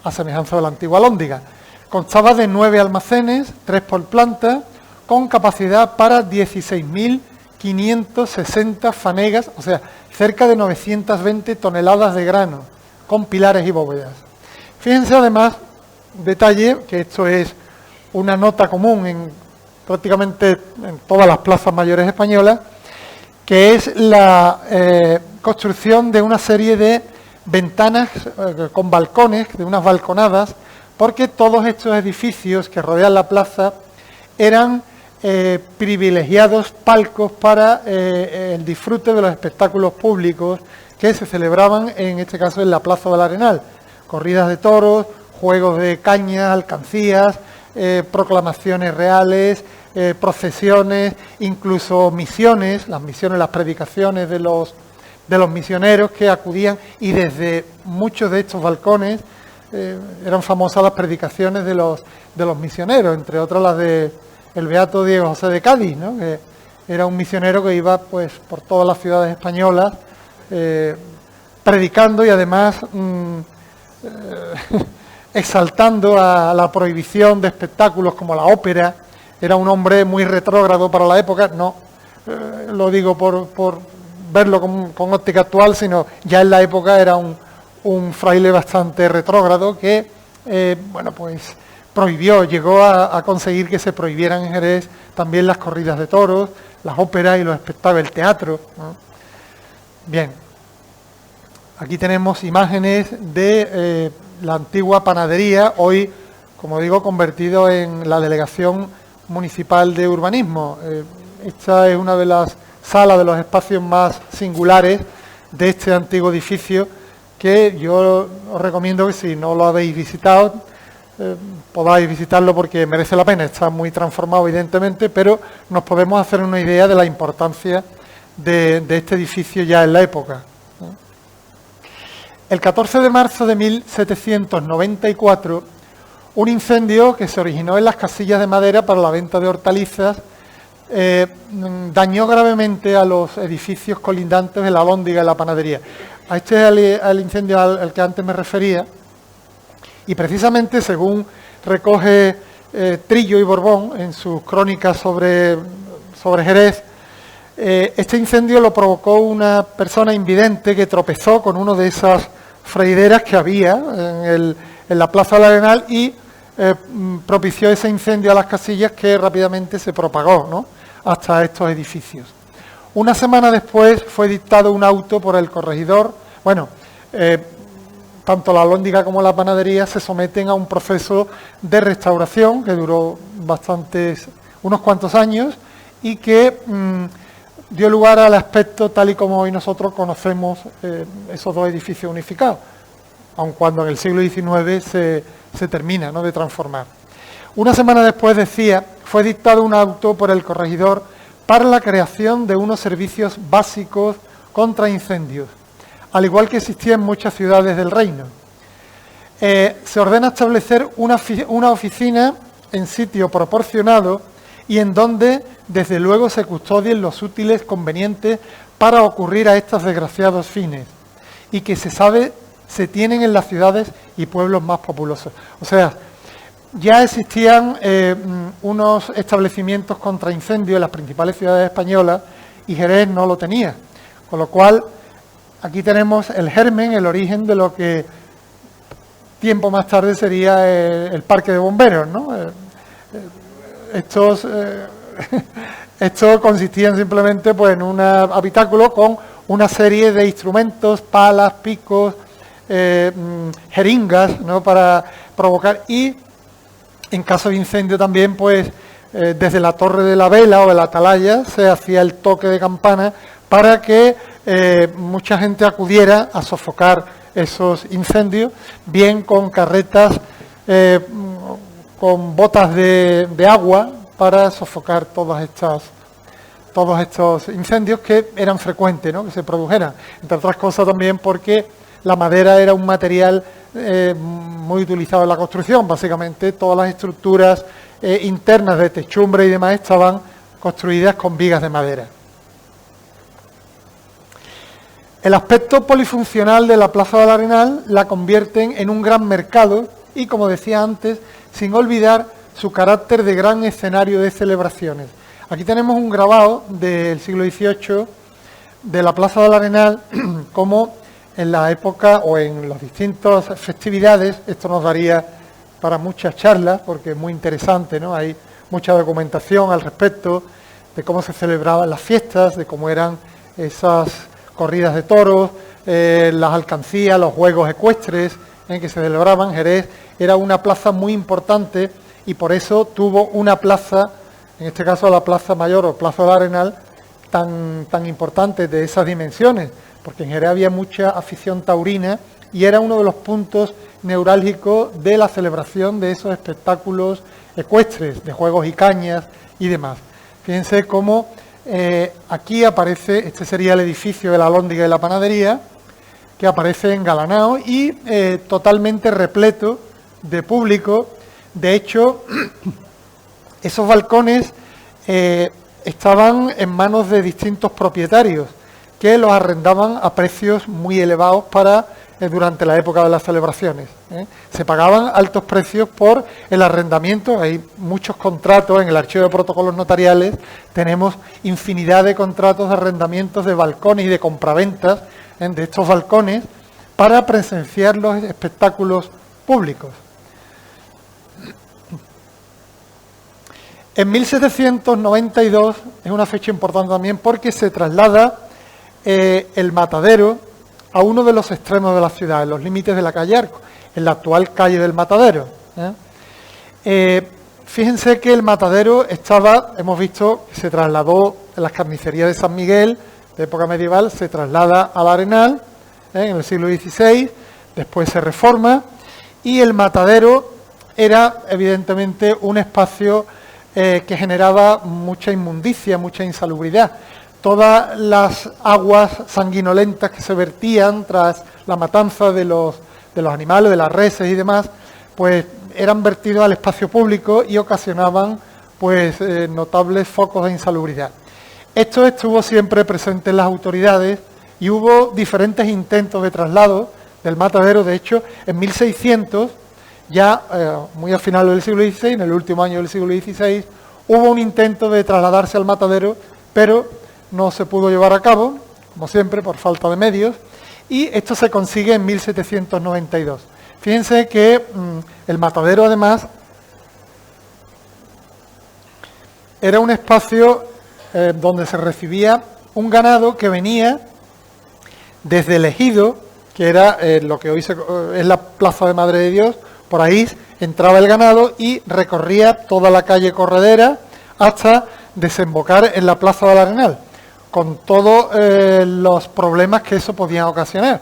a semejanza de la antigua Alhóndiga. Constaba de 9 almacenes, 3 por planta, con capacidad para 16.560 fanegas, o sea, cerca de 920 toneladas de grano, con pilares y bóvedas. Fíjense además, detalle, que esto es una nota común prácticamente en todas las plazas mayores españolas, que es la construcción de una serie de ventanas con balcones, de unas balconadas, porque todos estos edificios que rodean la plaza eran privilegiados palcos para el disfrute de los espectáculos públicos que se celebraban, en este caso, en la Plaza del Arenal. Corridas de toros, juegos de cañas, alcancías, proclamaciones reales, procesiones, incluso misiones, las predicaciones de los misioneros que acudían, y desde muchos de estos balcones eran famosas las predicaciones de los misioneros, entre otras las de el beato Diego José de Cádiz, ¿no?, que era un misionero que iba pues por todas las ciudades españolas predicando y además exaltando a la prohibición de espectáculos como la ópera. Era un hombre muy retrógrado para la época, no lo digo por verlo con óptica actual, sino ya en la época era un fraile bastante retrógrado que, prohibió, llegó a conseguir que se prohibieran en Jerez también las corridas de toros, las óperas y los espectáculos, el teatro, ¿no? Bien, aquí tenemos imágenes de la antigua panadería, hoy, como digo, convertido en la Delegación Municipal de Urbanismo. Esta es una de las salas, de los espacios más singulares de este antiguo edificio, que yo os recomiendo que, si no lo habéis visitado, podáis visitarlo, porque merece la pena. Está muy transformado, evidentemente, pero nos podemos hacer una idea de la importancia de este edificio ya en la época. El 14 de marzo de 1794, un incendio que se originó en las casillas de madera para la venta de hortalizas dañó gravemente a los edificios colindantes de la Alhóndiga y la panadería. A este es el incendio al que antes me refería, y precisamente, según recoge Trillo y Borbón en sus crónicas sobre Jerez, este incendio lo provocó una persona invidente que tropezó con una de esas freideras que había en la Plaza del Arenal y propició ese incendio a las casillas que rápidamente se propagó, ¿no?, hasta estos edificios. Una semana después fue dictado un auto por el corregidor. Bueno, tanto la Alhóndiga como la panadería se someten a un proceso de restauración que duró unos cuantos años y que dio lugar al aspecto tal y como hoy nosotros conocemos esos dos edificios unificados, aun cuando en el siglo XIX se termina, ¿no?, de transformar. Una semana después, decía, fue dictado un auto por el corregidor para la creación de unos servicios básicos contra incendios, al igual que existía en muchas ciudades del reino. Se ordena establecer una oficina en sitio proporcionado y en donde, desde luego, se custodien los útiles convenientes para ocurrir a estos desgraciados fines, y que se tienen en las ciudades y pueblos más populosos. O sea, ya existían unos establecimientos contra incendios en las principales ciudades españolas y Jerez no lo tenía. Con lo cual, aquí tenemos el germen, el origen de lo que tiempo más tarde sería el parque de bomberos, ¿no? Estos consistían simplemente, pues, en un habitáculo con una serie de instrumentos, palas, picos, jeringas, ¿no?, para provocar, y en caso de incendio también, pues, desde la torre de la vela o de la atalaya se hacía el toque de campana para que mucha gente acudiera a sofocar esos incendios, bien con carretas, con botas de agua para sofocar todos estos incendios que eran frecuentes, ¿no?, que se produjeran. Entre otras cosas también porque la madera era un material muy utilizado en la construcción. Básicamente todas las estructuras internas de techumbre y demás estaban construidas con vigas de madera. El aspecto polifuncional de la Plaza del Arenal la convierten en un gran mercado y, como decía antes, sin olvidar su carácter de gran escenario de celebraciones. Aquí tenemos un grabado del siglo XVIII de la Plaza del Arenal, como en la época o en las distintas festividades. Esto nos daría para muchas charlas porque es muy interesante, ¿no? Hay mucha documentación al respecto de cómo se celebraban las fiestas, de cómo eran esas corridas de toros, las alcancías, los juegos ecuestres en que se celebraban. Jerez era una plaza muy importante y por eso tuvo una plaza, en este caso la Plaza Mayor o Plaza del Arenal, tan importante, de esas dimensiones, porque en Jerez había mucha afición taurina y era uno de los puntos neurálgicos de la celebración de esos espectáculos ecuestres, de juegos y cañas y demás. Fíjense cómo aquí aparece, este sería el edificio de la Alhóndiga y la panadería, que aparece engalanado y totalmente repleto de público. De hecho, esos balcones estaban en manos de distintos propietarios que los arrendaban a precios muy elevados durante la época de las celebraciones. Se pagaban altos precios por el arrendamiento. Hay muchos contratos en el archivo de protocolos notariales, tenemos infinidad de contratos de arrendamientos de balcones y de compraventas de estos balcones para presenciar los espectáculos públicos. En 1792 es una fecha importante también porque se traslada el matadero a uno de los extremos de la ciudad, en los límites de la calle Arco, en la actual calle del Matadero. Fíjense que el matadero hemos visto que se trasladó en las carnicerías de San Miguel, de época medieval, se traslada al Arenal en el siglo XVI, después se reforma, y el matadero era evidentemente un espacio que generaba mucha inmundicia, mucha insalubridad. Todas las aguas sanguinolentas que se vertían tras la matanza de los animales, de las reses y demás, pues eran vertidos al espacio público y ocasionaban pues notables focos de insalubridad. Esto estuvo siempre presente en las autoridades y hubo diferentes intentos de traslado del matadero. De hecho, en 1600, ya muy al final del siglo XVI, en el último año del siglo XVI, hubo un intento de trasladarse al matadero, pero no se pudo llevar a cabo, como siempre, por falta de medios, y esto se consigue en 1792. Fíjense que el matadero, además, era un espacio donde se recibía un ganado que venía desde el ejido, que era lo que hoy es la Plaza de Madre de Dios. Por ahí entraba el ganado y recorría toda la calle Corredera hasta desembocar en la Plaza del Arenal, con todos los problemas que eso podía ocasionar.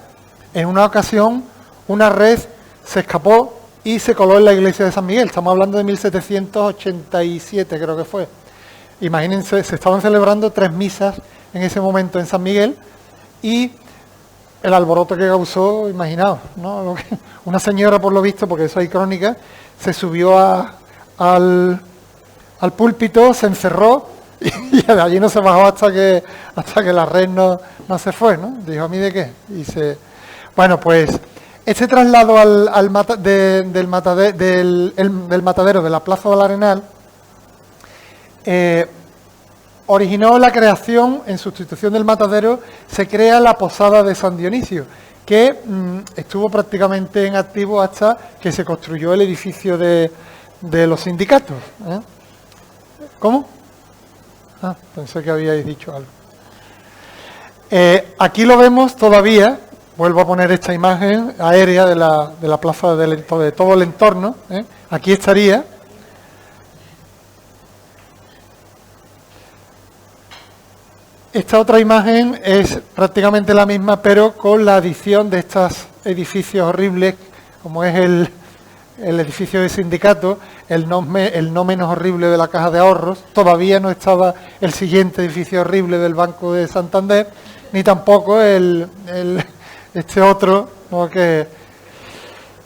En una ocasión, una red se escapó y se coló en la iglesia de San Miguel. Estamos hablando de 1787, creo que fue. Imagínense, se estaban celebrando 3 misas en ese momento en San Miguel y el alboroto que causó, imaginaos, ¿no? Una señora, por lo visto, porque eso hay crónica, se subió al púlpito, se encerró y de allí no se bajó hasta que la red no se fue, ¿no? Dijo, ¿a mí de qué? Bueno, pues este traslado del matadero de la Plaza del Arenal originó la creación, en sustitución del matadero, se crea la Posada de San Dionisio, que estuvo prácticamente en activo hasta que se construyó el edificio de los sindicatos. ¿Cómo? Pensé que habíais dicho algo. Aquí lo vemos todavía, vuelvo a poner esta imagen aérea de la plaza de todo el entorno. Aquí estaría. Esta otra imagen es prácticamente la misma, pero con la adición de estos edificios horribles, como es el edificio de sindicato, el no menos horrible de la Caja de Ahorros. Todavía no estaba el siguiente edificio horrible del Banco de Santander, ni tampoco este otro, ¿no?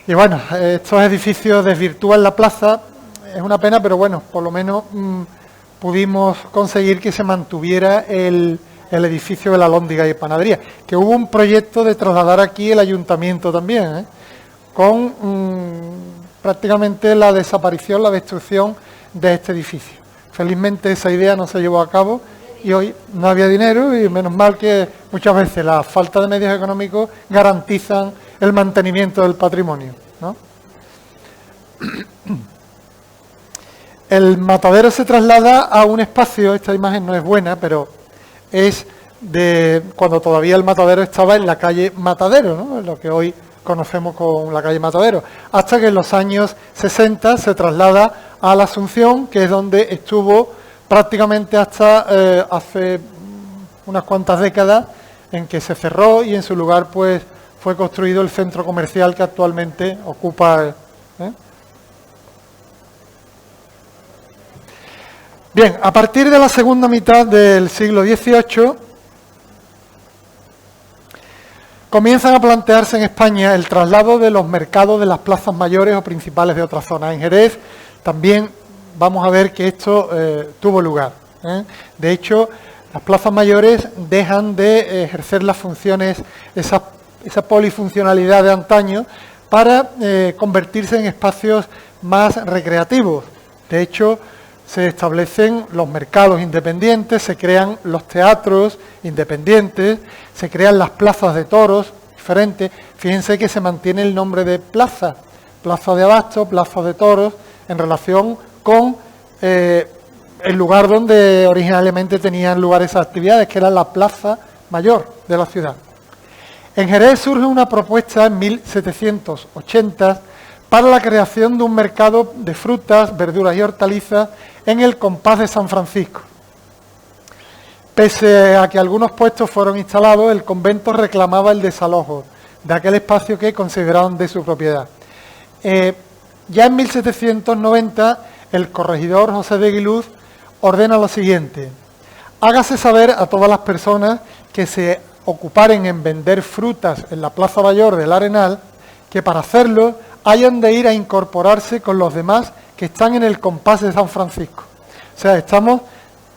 Y bueno, estos edificios desvirtúan la plaza. Es una pena, pero bueno, por lo menos pudimos conseguir que se mantuviera el edificio de la Alhóndiga y Panadería, que hubo un proyecto de trasladar aquí el ayuntamiento también, con prácticamente la desaparición, la destrucción de este edificio. Felizmente esa idea no se llevó a cabo y hoy no había dinero, y menos mal que muchas veces la falta de medios económicos garantizan el mantenimiento del patrimonio, ¿no? El matadero se traslada a un espacio, esta imagen no es buena, pero es de cuando todavía el matadero estaba en la calle Matadero, ¿no? Lo que hoy conocemos como la calle Matadero, hasta que en los años 60 se traslada a la Asunción, que es donde estuvo prácticamente hasta hace unas cuantas décadas, en que se cerró y en su lugar pues fue construido el centro comercial que actualmente ocupa. Bien, a partir de la segunda mitad del siglo XVIII comienzan a plantearse en España el traslado de los mercados de las plazas mayores o principales de otras zonas. En Jerez también vamos a ver que esto tuvo lugar. De hecho, las plazas mayores dejan de ejercer las funciones, esa polifuncionalidad de antaño, para convertirse en espacios más recreativos. De hecho, se establecen los mercados independientes, se crean los teatros independientes, se crean las plazas de toros diferentes. Fíjense que se mantiene el nombre de plaza, plaza de abasto, plaza de toros, en relación con el lugar donde originalmente tenían lugar esas actividades, que era la plaza mayor de la ciudad. En Jerez surge una propuesta en 1780 para la creación de un mercado de frutas, verduras y hortalizas en el Compás de San Francisco. Pese a que algunos puestos fueron instalados, el convento reclamaba el desalojo de aquel espacio que consideraban de su propiedad. Ya en 1790, el corregidor José de Aguiluz ordena lo siguiente: hágase saber a todas las personas que se ocuparen en vender frutas en la Plaza Mayor del Arenal, que para hacerlo hayan de ir a incorporarse con los demás que están en el Compás de San Francisco. O sea, estamos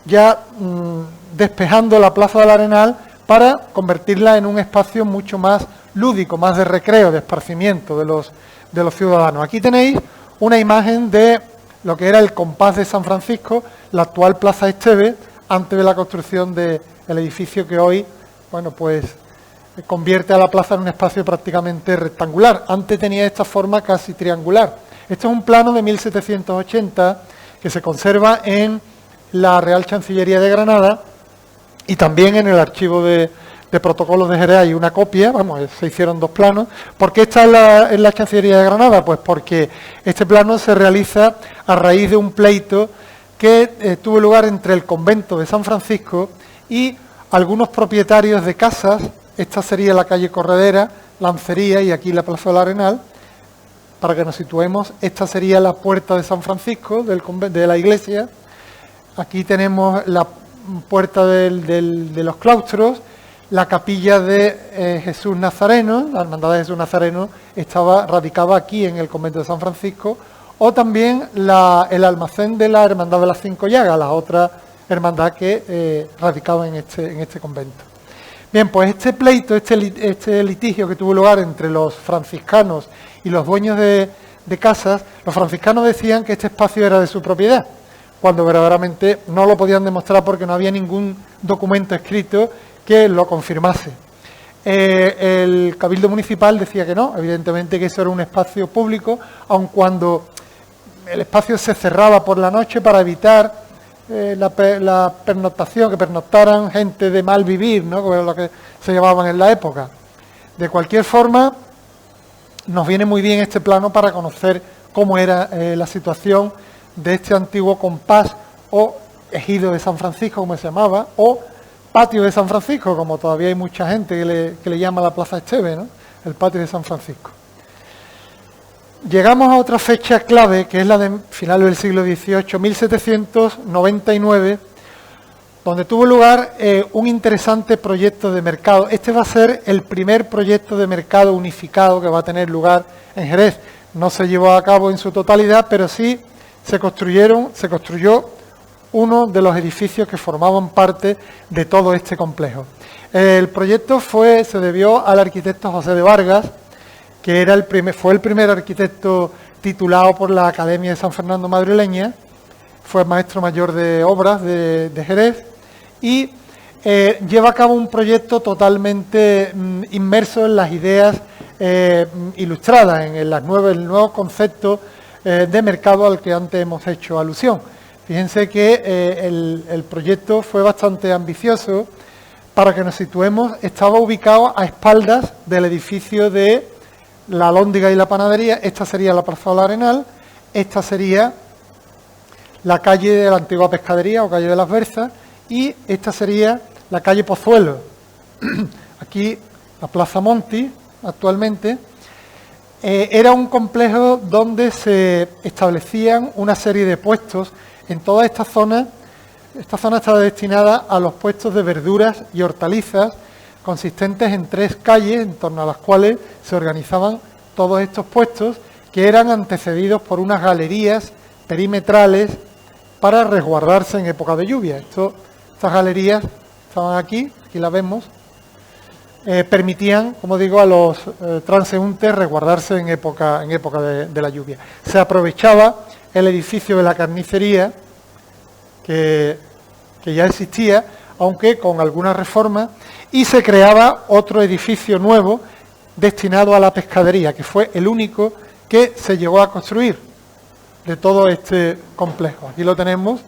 ya despejando la Plaza del Arenal para convertirla en un espacio mucho más lúdico, más de recreo, de esparcimiento de los ciudadanos. Aquí tenéis una imagen de lo que era el Compás de San Francisco, la actual Plaza Esteve, antes de la construcción del edificio que hoy, bueno, pues convierte a la plaza en un espacio prácticamente rectangular. Antes tenía esta forma casi triangular. Este es un plano de 1780 que se conserva en la Real Chancillería de Granada, y también en el archivo de protocolos de Jerez hay una copia, vamos, se hicieron 2 planos. ¿Por qué está en la Chancillería de Granada? Pues porque este plano se realiza a raíz de un pleito que tuvo lugar entre el convento de San Francisco y algunos propietarios de casas. Esta sería la calle Corredera, Lancería, y aquí la Plaza del Arenal. Para que nos situemos, esta sería la puerta de San Francisco, de la iglesia. Aquí tenemos la puerta de los claustros, la capilla de Jesús Nazareno, la Hermandad de Jesús Nazareno radicaba aquí en el convento de San Francisco, o también el almacén de la Hermandad de las 5 Llagas, la otra hermandad que radicaba en este convento. Bien, pues este pleito, este litigio que tuvo lugar entre los franciscanos y los dueños de casas, los franciscanos decían que este espacio era de su propiedad, cuando verdaderamente no lo podían demostrar porque no había ningún documento escrito que lo confirmase. El Cabildo Municipal decía que no, evidentemente que eso era un espacio público, aun cuando el espacio se cerraba por la noche para evitar la pernoctación, que pernoctaran gente de mal vivir, ¿no?, como era lo que se llamaban en la época. De cualquier forma, nos viene muy bien este plano para conocer cómo era la situación de este antiguo compás o ejido de San Francisco, como se llamaba, o patio de San Francisco, como todavía hay mucha gente que le llama la Plaza Esteve, ¿no?, el patio de San Francisco. Llegamos a otra fecha clave, que es la de finales del siglo XVIII, 1799, donde tuvo lugar un interesante proyecto de mercado. Este va a ser el primer proyecto de mercado unificado que va a tener lugar en Jerez. No se llevó a cabo en su totalidad, pero sí se construyó uno de los edificios que formaban parte de todo este complejo. El proyecto se debió al arquitecto José de Vargas, que fue el primer arquitecto titulado por la Academia de San Fernando Madrileña, fue maestro mayor de obras de Jerez, y lleva a cabo un proyecto totalmente inmerso en las ideas ilustradas, en el nuevo concepto de mercado al que antes hemos hecho alusión. Fíjense que el proyecto fue bastante ambicioso. Para que nos situemos, estaba ubicado a espaldas del edificio de la Alhóndiga y la Panadería. Esta sería la Plaza del Arenal, esta sería la calle de la antigua pescadería o calle de las Berzas, y esta sería la calle Pozuelo. Aquí la Plaza Monti, actualmente. Era un complejo donde se establecían una serie de puestos en toda esta zona. Esta zona estaba destinada a los puestos de verduras y hortalizas, consistentes en 3 calles, en torno a las cuales se organizaban todos estos puestos, que eran antecedidos por unas galerías perimetrales para resguardarse en época de lluvia. Estas galerías estaban aquí las vemos, permitían, como digo, a los transeúntes resguardarse en época de la lluvia. Se aprovechaba el edificio de la carnicería, que ya existía, aunque con algunas reformas, y se creaba otro edificio nuevo destinado a la pescadería, que fue el único que se llegó a construir de todo este complejo. Aquí lo tenemos,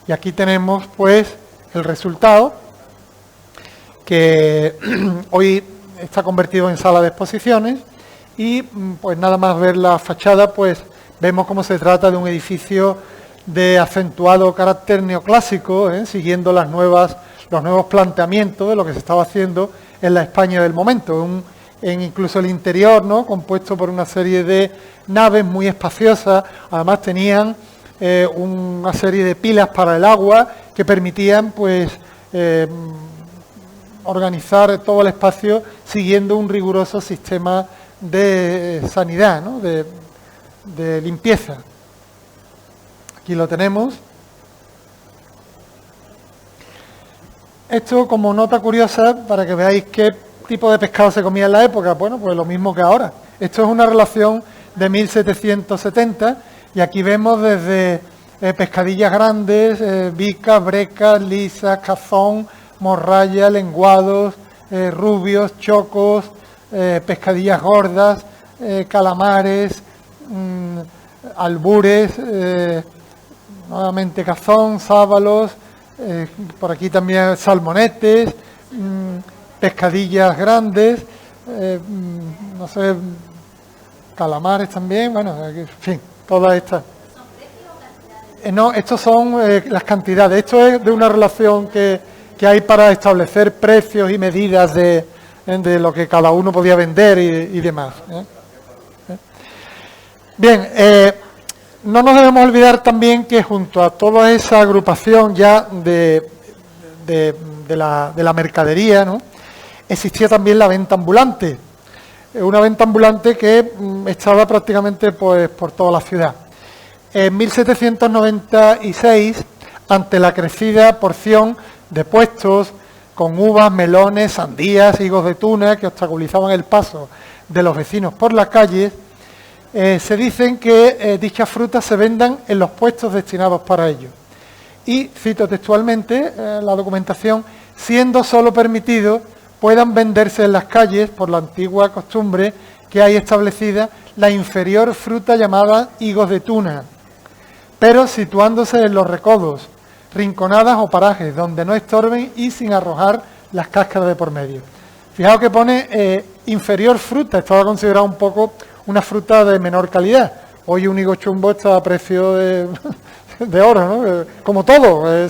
y aquí tenemos pues el resultado, que hoy está convertido en sala de exposiciones, y pues nada más ver la fachada, pues vemos cómo se trata de un edificio de acentuado carácter neoclásico, siguiendo los nuevos planteamientos de lo que se estaba haciendo en la España del momento. Incluso el interior, ¿no?, compuesto por una serie de naves muy espaciosas. Además tenían una serie de pilas para el agua que permitían pues organizar todo el espacio siguiendo un riguroso sistema de sanidad, ¿no?, de limpieza. Aquí lo tenemos. Esto como nota curiosa para que veáis qué tipo de pescado se comía en la época. Bueno, pues lo mismo que ahora. Esto es una relación de 1770 y aquí vemos desde pescadillas grandes, bicas, brecas, lisas, cazón, morralla, lenguados, rubios, chocos, pescadillas gordas, calamares, albures, nuevamente cazón, sábalos, por aquí también salmonetes, pescadillas grandes, no sé, calamares también, bueno, en fin, todas estas. No, estos son las cantidades, esto es de una relación que hay para establecer precios y medidas de lo que cada uno podía vender y demás. Bien, no nos debemos olvidar también que junto a toda esa agrupación ya de la mercadería, ¿no?, existía también la venta ambulante, una venta ambulante que estaba prácticamente pues por toda la ciudad. En 1796, ante la crecida porción de puestos con uvas, melones, sandías, higos de tuna que obstaculizaban el paso de los vecinos por las calles, se dicen que dichas frutas se vendan en los puestos destinados para ello. Y, cito textualmente la documentación, siendo solo permitido puedan venderse en las calles, por la antigua costumbre que hay establecida, la inferior fruta llamada higos de tuna, pero situándose en los recodos, rinconadas o parajes, donde no estorben y sin arrojar las cáscaras de por medio. Fijaos que pone inferior fruta, estaba considerado un poco una fruta de menor calidad. Hoy un higo chumbo está a precio de oro, ¿no? Como todo,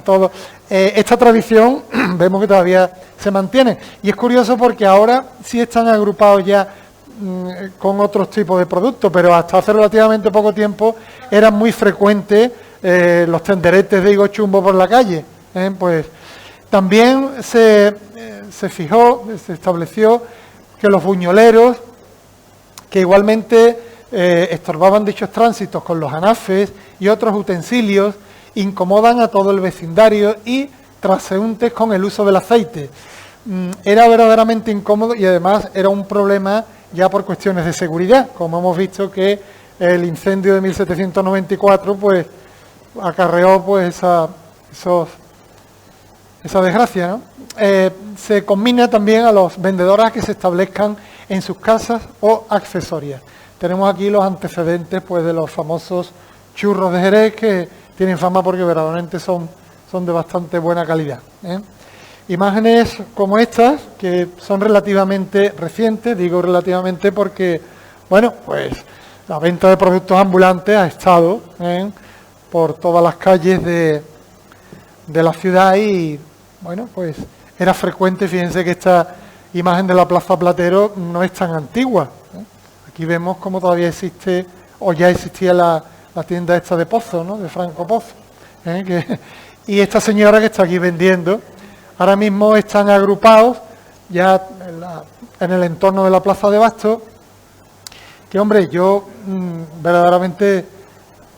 todo. Esta tradición vemos que todavía se mantiene. Y es curioso porque ahora sí están agrupados ya con otros tipos de productos, pero hasta hace relativamente poco tiempo eran muy frecuentes los tenderetes de higo chumbo por la calle. Pues también se estableció que los buñoleros, que igualmente estorbaban dichos tránsitos con los anafes y otros utensilios, incomodan a todo el vecindario y transeúntes con el uso del aceite. Era verdaderamente incómodo y además era un problema ya por cuestiones de seguridad, como hemos visto que el incendio de 1794 pues acarreó pues esa desgracia, ¿no? Se combina también a los vendedores a que se establezcan en sus casas o accesorias. Tenemos aquí los antecedentes pues de los famosos churros de Jerez, que tienen fama porque verdaderamente son de bastante buena calidad. Imágenes como estas, que son relativamente recientes, digo relativamente porque, bueno, pues la venta de productos ambulantes ha estado por todas las calles de la ciudad y, bueno, pues era frecuente. Fíjense que esta imagen de la Plaza Platero no es tan antigua. Aquí vemos cómo todavía existe, o ya existía la tienda esta de Pozo, ¿no?, de Franco Pozo. Y esta señora que está aquí vendiendo, ahora mismo están agrupados ya en el entorno de la Plaza de Bastos, que, hombre, yo verdaderamente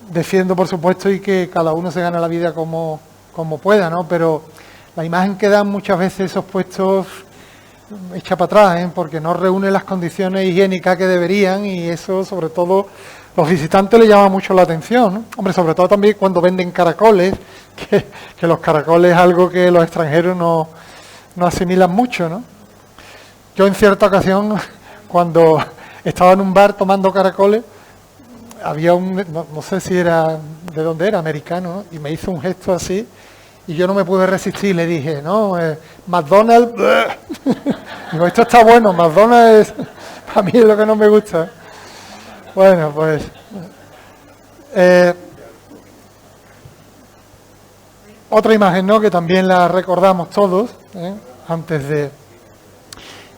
defiendo, por supuesto, y que cada uno se gane la vida como pueda, ¿no? Pero la imagen que dan muchas veces esos puestos echa para atrás, porque no reúne las condiciones higiénicas que deberían, y eso, sobre todo, los visitantes les llama mucho la atención, ¿no? Hombre, sobre todo también cuando venden caracoles, que los caracoles es algo que los extranjeros no asimilan mucho, ¿no? Yo en cierta ocasión, cuando estaba en un bar tomando caracoles, había no sé si era, de dónde era, americano, ¿no?, y me hizo un gesto así, y yo no me pude resistir, le dije, no, McDonald's, digo, esto está bueno, McDonald's para mí es lo que no me gusta. Bueno, pues otra imagen, ¿no?, que también la recordamos todos, antes de...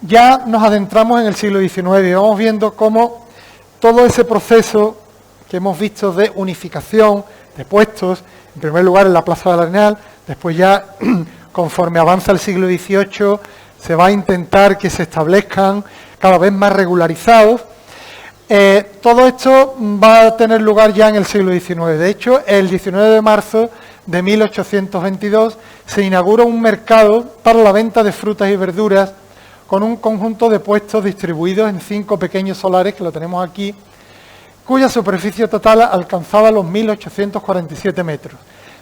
Ya nos adentramos en el siglo XIX y vamos viendo cómo todo ese proceso que hemos visto de unificación de puestos, en primer lugar en la Plaza del Arenal, después ya conforme avanza el siglo XVIII se va a intentar que se establezcan cada vez más regularizados. Todo esto va a tener lugar ya en el siglo XIX. De hecho, el 19 de marzo de 1822 se inaugura un mercado para la venta de frutas y verduras con un conjunto de puestos distribuidos en 5 pequeños solares, que lo tenemos aquí, cuya superficie total alcanzaba los 1.847 metros.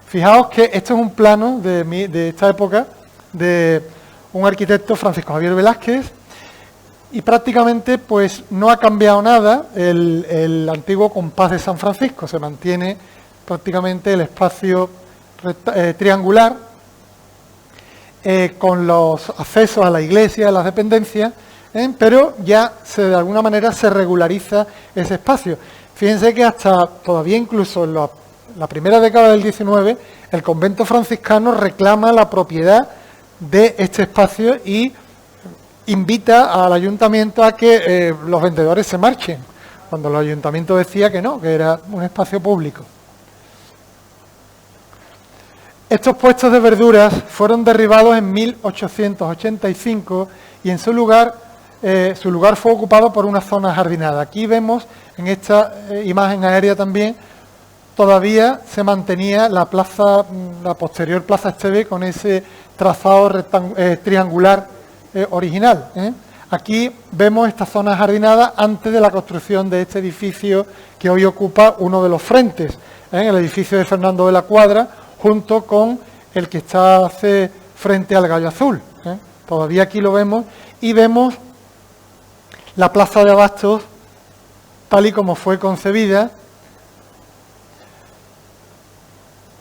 Fijaos que esto es un plano de esta época de un arquitecto, Francisco Javier Velázquez, y prácticamente pues no ha cambiado nada el antiguo compás de San Francisco, se mantiene prácticamente el espacio triangular, con los accesos a la iglesia, a las dependencias, pero ya de alguna manera se regulariza ese espacio. Fíjense que hasta todavía incluso en la primera década del 19, el convento franciscano reclama la propiedad de este espacio y invita al ayuntamiento a que los vendedores se marchen, cuando el ayuntamiento decía que no, que era un espacio público. Estos puestos de verduras fueron derribados en 1885 y en su lugar fue ocupado por una zona jardinada. Aquí vemos en esta imagen aérea también, todavía se mantenía la posterior Plaza Esteve con ese trazado triangular original. Aquí vemos esta zona jardinada antes de la construcción de este edificio que hoy ocupa uno de los frentes, el edificio de Fernando de la Cuadra, junto con el que está frente al Gallo Azul. Todavía aquí lo vemos y vemos la Plaza de Abastos tal y como fue concebida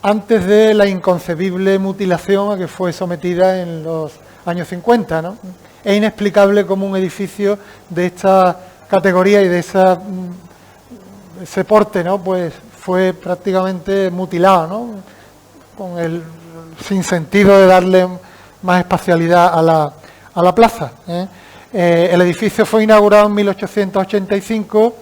antes de la inconcebible mutilación a que fue sometida en los años 50, ¿no? Es inexplicable cómo un edificio de esta categoría y de ese porte, ¿no?, pues fue prácticamente mutilado, ¿no?, con el sinsentido de darle más espacialidad a la plaza. El edificio fue inaugurado en 1885.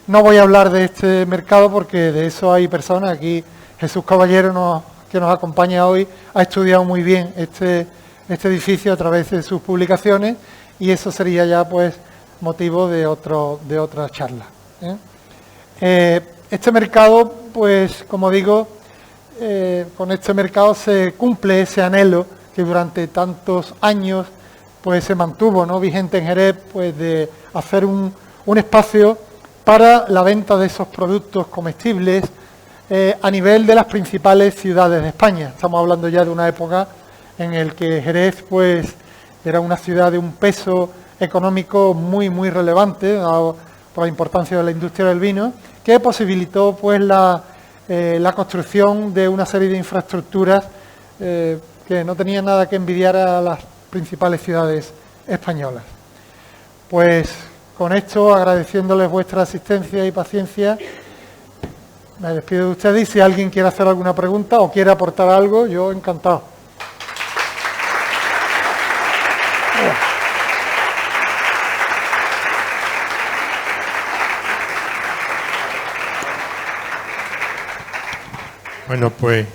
No voy a hablar de este mercado porque de eso hay personas. Aquí Jesús Caballero, que nos acompaña hoy, ha estudiado muy bien este edificio a través de sus publicaciones, y eso sería ya pues motivo de otra charla. Este mercado, pues como digo, con este mercado se cumple ese anhelo que durante tantos años pues se mantuvo, ¿no?, vigente en Jerez, pues de hacer un espacio para la venta de esos productos comestibles a nivel de las principales ciudades de España. Estamos hablando ya de una época en el que Jerez pues era una ciudad de un peso económico muy muy relevante, dado por la importancia de la industria del vino, que posibilitó pues la construcción de una serie de infraestructuras que no tenían nada que envidiar a las principales ciudades españolas. Pues con esto, agradeciéndoles vuestra asistencia y paciencia, me despido de ustedes, y si alguien quiere hacer alguna pregunta o quiere aportar algo, yo encantado. Bueno, pues,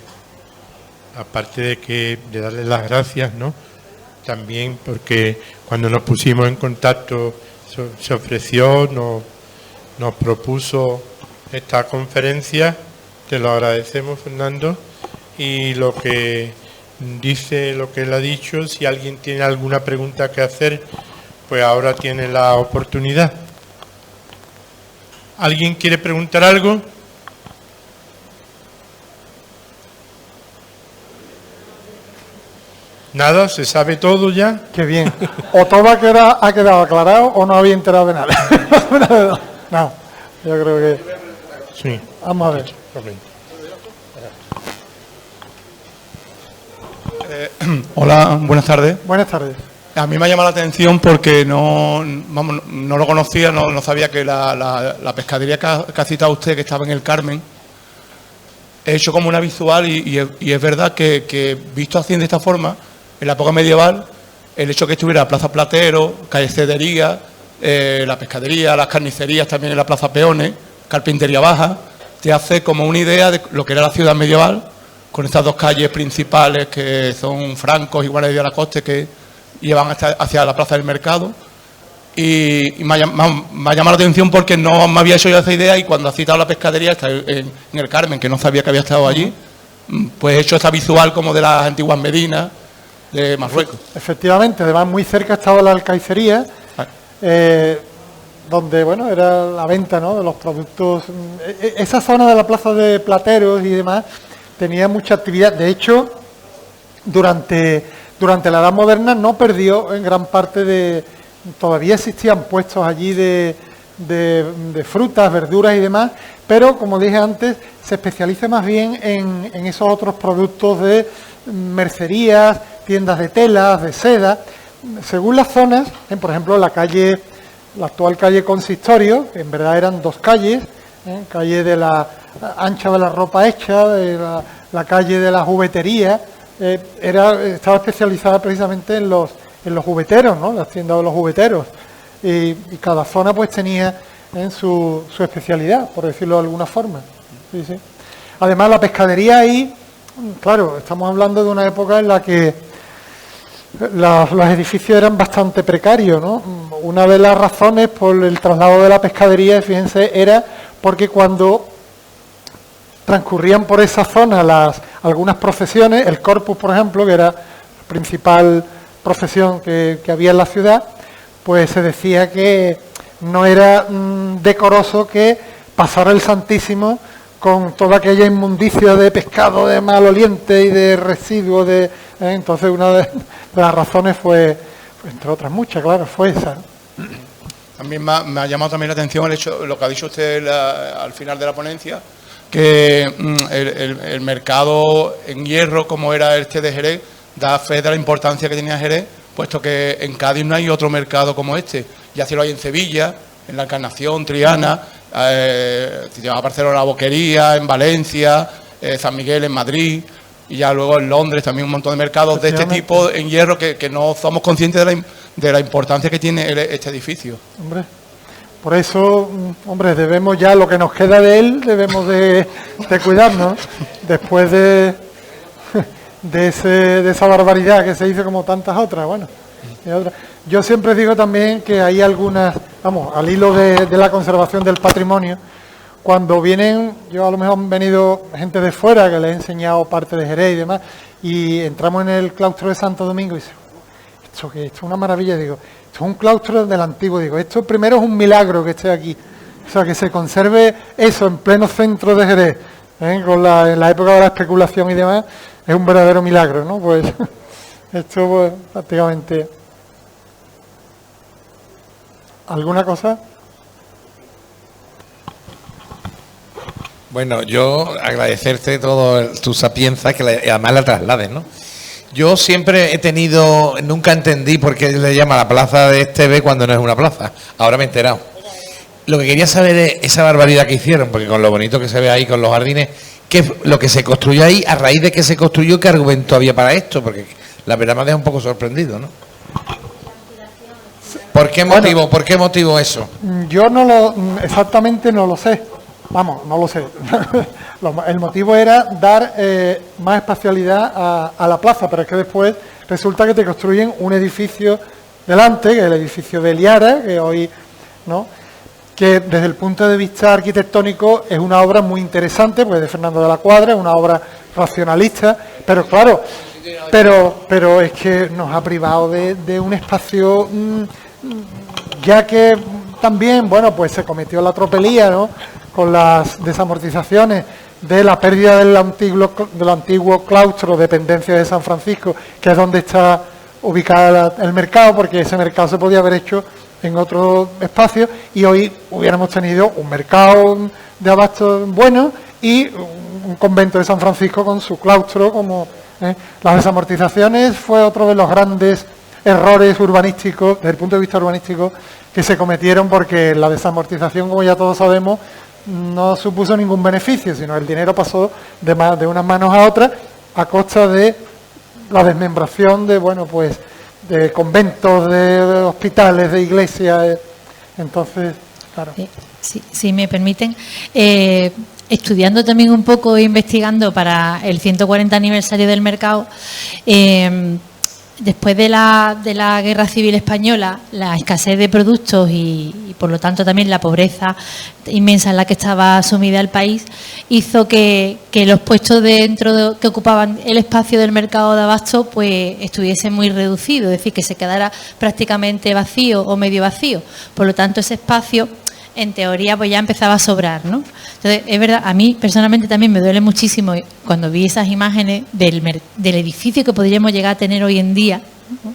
aparte de darles las gracias, ¿no?, también porque cuando nos pusimos en contacto se ofreció, nos propuso esta conferencia. Te lo agradecemos, Fernando, y lo que dice, lo que él ha dicho, si alguien tiene alguna pregunta que hacer, pues ahora tiene la oportunidad. ¿Alguien quiere preguntar algo? Nada, se sabe todo ya. Qué bien. O todo ha quedado aclarado o no había enterado de nada. No, yo creo que... Sí. Vamos a ver. Hola, buenas tardes. Buenas tardes. A mí me ha llamado la atención porque no lo conocía, no sabía que la pescadería que ha citado usted, que estaba en el Carmen, he hecho como una visual y es verdad que visto así de esta forma, en la época medieval, el hecho que estuviera Plaza Platero, calle Cedería, la pescadería, las carnicerías también en la Plaza Peones, Carpintería Baja, te hace como una idea de lo que era la ciudad medieval, con estas dos calles principales que son Francos y Guardia de la Coste, que llevan hacia la Plaza del Mercado. Y me ha llamado la atención porque no me había hecho yo esa idea, y cuando ha citado la pescadería está en el Carmen, que no sabía que había estado allí, pues he hecho esta visual como de las antiguas Medinas de Marruecos. Efectivamente, además muy cerca estaba la alcaicería, donde bueno era la venta, ¿no?, de los productos. Esa zona de la Plaza de Plateros y demás tenía mucha actividad. De hecho, durante la Edad Moderna no perdió en gran parte de... Todavía existían puestos allí de de frutas, verduras y demás, pero como dije antes, se especializa más bien en esos otros productos de mercerías, tiendas de telas, de seda. Según las zonas, por ejemplo, la actual calle Consistorio, que en verdad eran dos calles, calle de la ancha de la ropa hecha, la calle de la juguetería, estaba especializada precisamente en los jugueteros, ¿no? Las tiendas de los jugueteros. Y cada zona pues tenía su especialidad, por decirlo de alguna forma. Sí, sí. Además, la pescadería ahí, claro, estamos hablando de una época en la que los edificios eran bastante precarios, ¿no? Una de las razones por el traslado de la pescadería, fíjense, era porque cuando transcurrían por esa zona algunas procesiones, el Corpus, por ejemplo, que era la principal procesión que había en la ciudad, pues se decía que no era decoroso que pasara el Santísimo con toda aquella inmundicia de pescado de maloliente y de residuos entonces una de las razones fue, entre otras muchas, claro, fue esa, ¿no? También me ha llamado también la atención el hecho, lo que ha dicho usted al final de la ponencia, que el mercado en hierro, como era este de Jerez, da fe de la importancia que tenía Jerez, puesto que en Cádiz no hay otro mercado como este. Ya sí lo hay en Sevilla, en la Encarnación, Triana, si te vas a Barcelona, la Boquería, en Valencia, San Miguel en Madrid, y ya luego en Londres también un montón de mercados de este tipo en hierro que no somos conscientes de la importancia que tiene este edificio. Hombre, por eso, hombre, debemos ya, lo que nos queda de él, debemos de cuidarnos, después de esa barbaridad que se hizo como tantas otras, bueno. Yo siempre digo también que hay algunas, vamos, al hilo de la conservación del patrimonio, cuando vienen, yo a lo mejor han venido gente de fuera que les he enseñado parte de Jerez y demás, y entramos en el claustro de Santo Domingo y dicen, esto es una maravilla, digo, esto es un claustro del antiguo, digo, esto primero es un milagro que esté aquí, o sea, que se conserve eso en pleno centro de Jerez, en la época de la especulación y demás, es un verdadero milagro, ¿no? Pues esto pues, prácticamente. ¿Alguna cosa? Bueno, yo agradecerte toda tu sapienza, que además la traslades, ¿no? Yo siempre nunca entendí por qué le llama la plaza de Esteve cuando no es una plaza. Ahora me he enterado. Lo que quería saber es esa barbaridad que hicieron, porque con lo bonito que se ve ahí, con los jardines, ¿qué lo que se construyó ahí, a raíz de que se construyó, qué argumento había para esto? Porque la verdad me ha dejado un poco sorprendido, ¿no? ¿Por qué motivo eso? Yo exactamente no lo sé. Vamos, no lo sé. El motivo era dar más espacialidad a la plaza, pero es que después resulta que te construyen un edificio delante, que es el edificio de Eliara, que hoy, ¿no?, que desde el punto de vista arquitectónico es una obra muy interesante, pues de Fernando de la Cuadra, es una obra racionalista, pero claro, pero es que nos ha privado de un espacio, ya que también, bueno, pues se cometió la tropelía, ¿no?, con las desamortizaciones de la pérdida del antiguo claustro, dependencia de San Francisco, que es donde está ubicado el mercado, porque ese mercado se podía haber hecho en otro espacio y hoy hubiéramos tenido un mercado de abastos bueno y un convento de San Francisco con su claustro. Las desamortizaciones fue otro de los grandes errores urbanísticos, desde el punto de vista urbanístico, que se cometieron, porque la desamortización, como ya todos sabemos, no supuso ningún beneficio, sino el dinero pasó de unas manos a otras a costa de la desmembración de, bueno, pues de conventos, de hospitales, de iglesias. Entonces, claro. Si me permiten, estudiando también un poco e investigando para el 140 aniversario del mercado, después de la Guerra Civil Española, la escasez de productos y por lo tanto también la pobreza inmensa en la que estaba sumida el país, hizo que los puestos que ocupaban el espacio del mercado de abasto pues estuviesen muy reducidos, es decir, que se quedara prácticamente vacío o medio vacío. Por lo tanto, ese espacio, en teoría, pues ya empezaba a sobrar, ¿no? Entonces, es verdad, a mí personalmente también me duele muchísimo cuando vi esas imágenes del edificio que podríamos llegar a tener hoy en día, ¿no?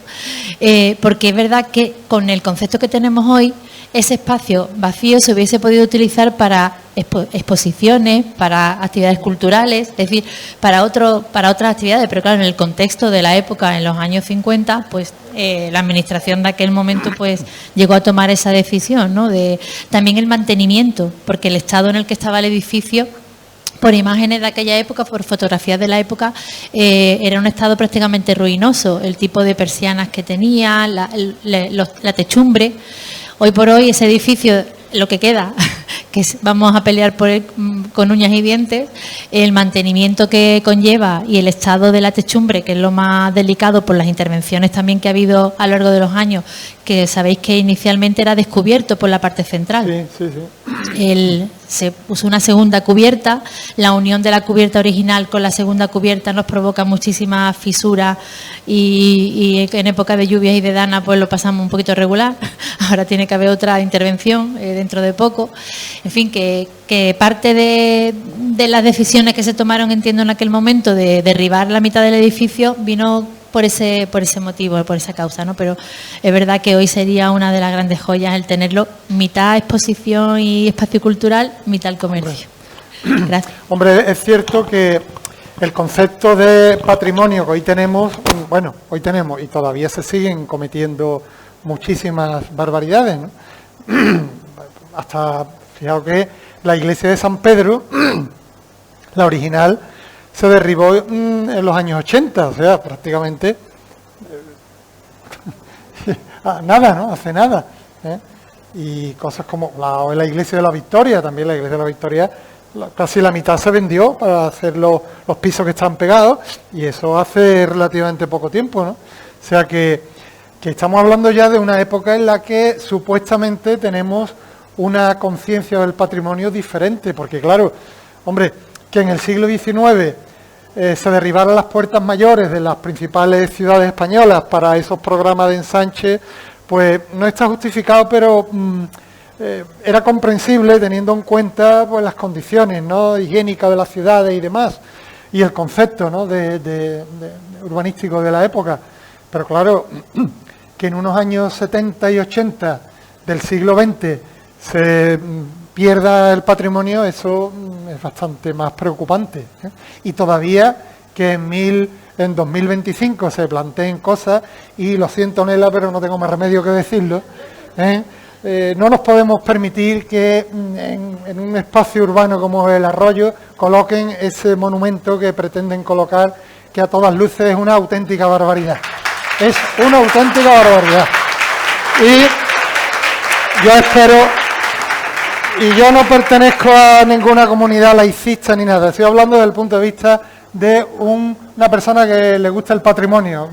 Porque es verdad que con el concepto que tenemos hoy, ese espacio vacío se hubiese podido utilizar para exposiciones, para actividades culturales, es decir, para otras actividades, pero claro, en el contexto de la época, en los años 50, pues la administración de aquel momento pues llegó a tomar esa decisión, ¿no? De también el mantenimiento, porque el estado en el que estaba el edificio, por imágenes de aquella época, por fotografías de la época, era un estado prácticamente ruinoso, el tipo de persianas que tenía, la techumbre. Hoy por hoy ese edificio, lo que queda, que vamos a pelear por él con uñas y dientes, el mantenimiento que conlleva y el estado de la techumbre, que es lo más delicado por las intervenciones también que ha habido a lo largo de los años, que sabéis que inicialmente era descubierto por la parte central. Sí, sí, sí. Se puso una segunda cubierta, la unión de la cubierta original con la segunda cubierta nos provoca muchísimas fisuras y en época de lluvias y de dana pues lo pasamos un poquito regular. Ahora tiene que haber otra intervención dentro de poco. En fin, que parte de las decisiones que se tomaron, entiendo, en aquel momento de derribar la mitad del edificio vino por ese motivo, por esa causa, ¿no? Pero es verdad que hoy sería una de las grandes joyas el tenerlo mitad exposición y espacio cultural, mitad el comercio. Gracias. Hombre, es cierto que el concepto de patrimonio que hoy tenemos y todavía se siguen cometiendo muchísimas barbaridades, ¿no? Hasta, fijaos que la iglesia de San Pedro, la original, se derribó en los años 80, o sea, prácticamente nada, ¿no? Hace nada. Y cosas como la iglesia de la Victoria, también la iglesia de la Victoria, casi la mitad se vendió para hacer los pisos que están pegados, y eso hace relativamente poco tiempo, ¿no? O sea que estamos hablando ya de una época en la que supuestamente tenemos una conciencia del patrimonio diferente, porque claro, hombre, que en el siglo XIX se derribaran las puertas mayores de las principales ciudades españolas para esos programas de ensanche, pues no está justificado, pero era comprensible teniendo en cuenta pues las condiciones, ¿no?, higiénicas de las ciudades y demás, y el concepto, ¿no?, de urbanístico de la época. Pero claro, que en unos años 70 y 80 del siglo XX se pierda el patrimonio, eso es bastante más preocupante, ¿eh? Y todavía que en 2025 se planteen cosas, y lo siento, Nela, pero no tengo más remedio que decirlo, no nos podemos permitir que en un espacio urbano como el Arroyo coloquen ese monumento que pretenden colocar, que a todas luces es una auténtica barbaridad. Es una auténtica barbaridad. Y yo espero... Y yo no pertenezco a ninguna comunidad laicista ni nada. Estoy hablando desde el punto de vista de una persona que le gusta el patrimonio.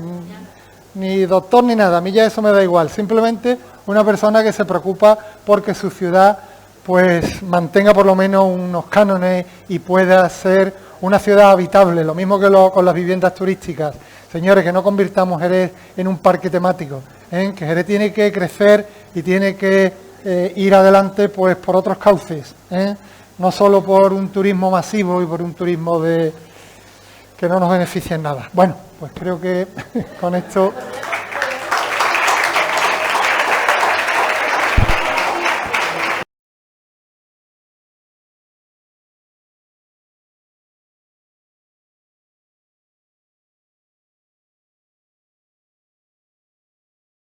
Ni doctor ni nada, a mí ya eso me da igual. Simplemente una persona que se preocupa porque su ciudad pues mantenga por lo menos unos cánones y pueda ser una ciudad habitable. Lo mismo que con las viviendas turísticas. Señores, que no convirtamos Jerez en un parque temático, que Jerez tiene que crecer y tiene que ir adelante pues por otros cauces, no solo por un turismo masivo y por un turismo que no nos beneficia en nada. Bueno, pues creo que con esto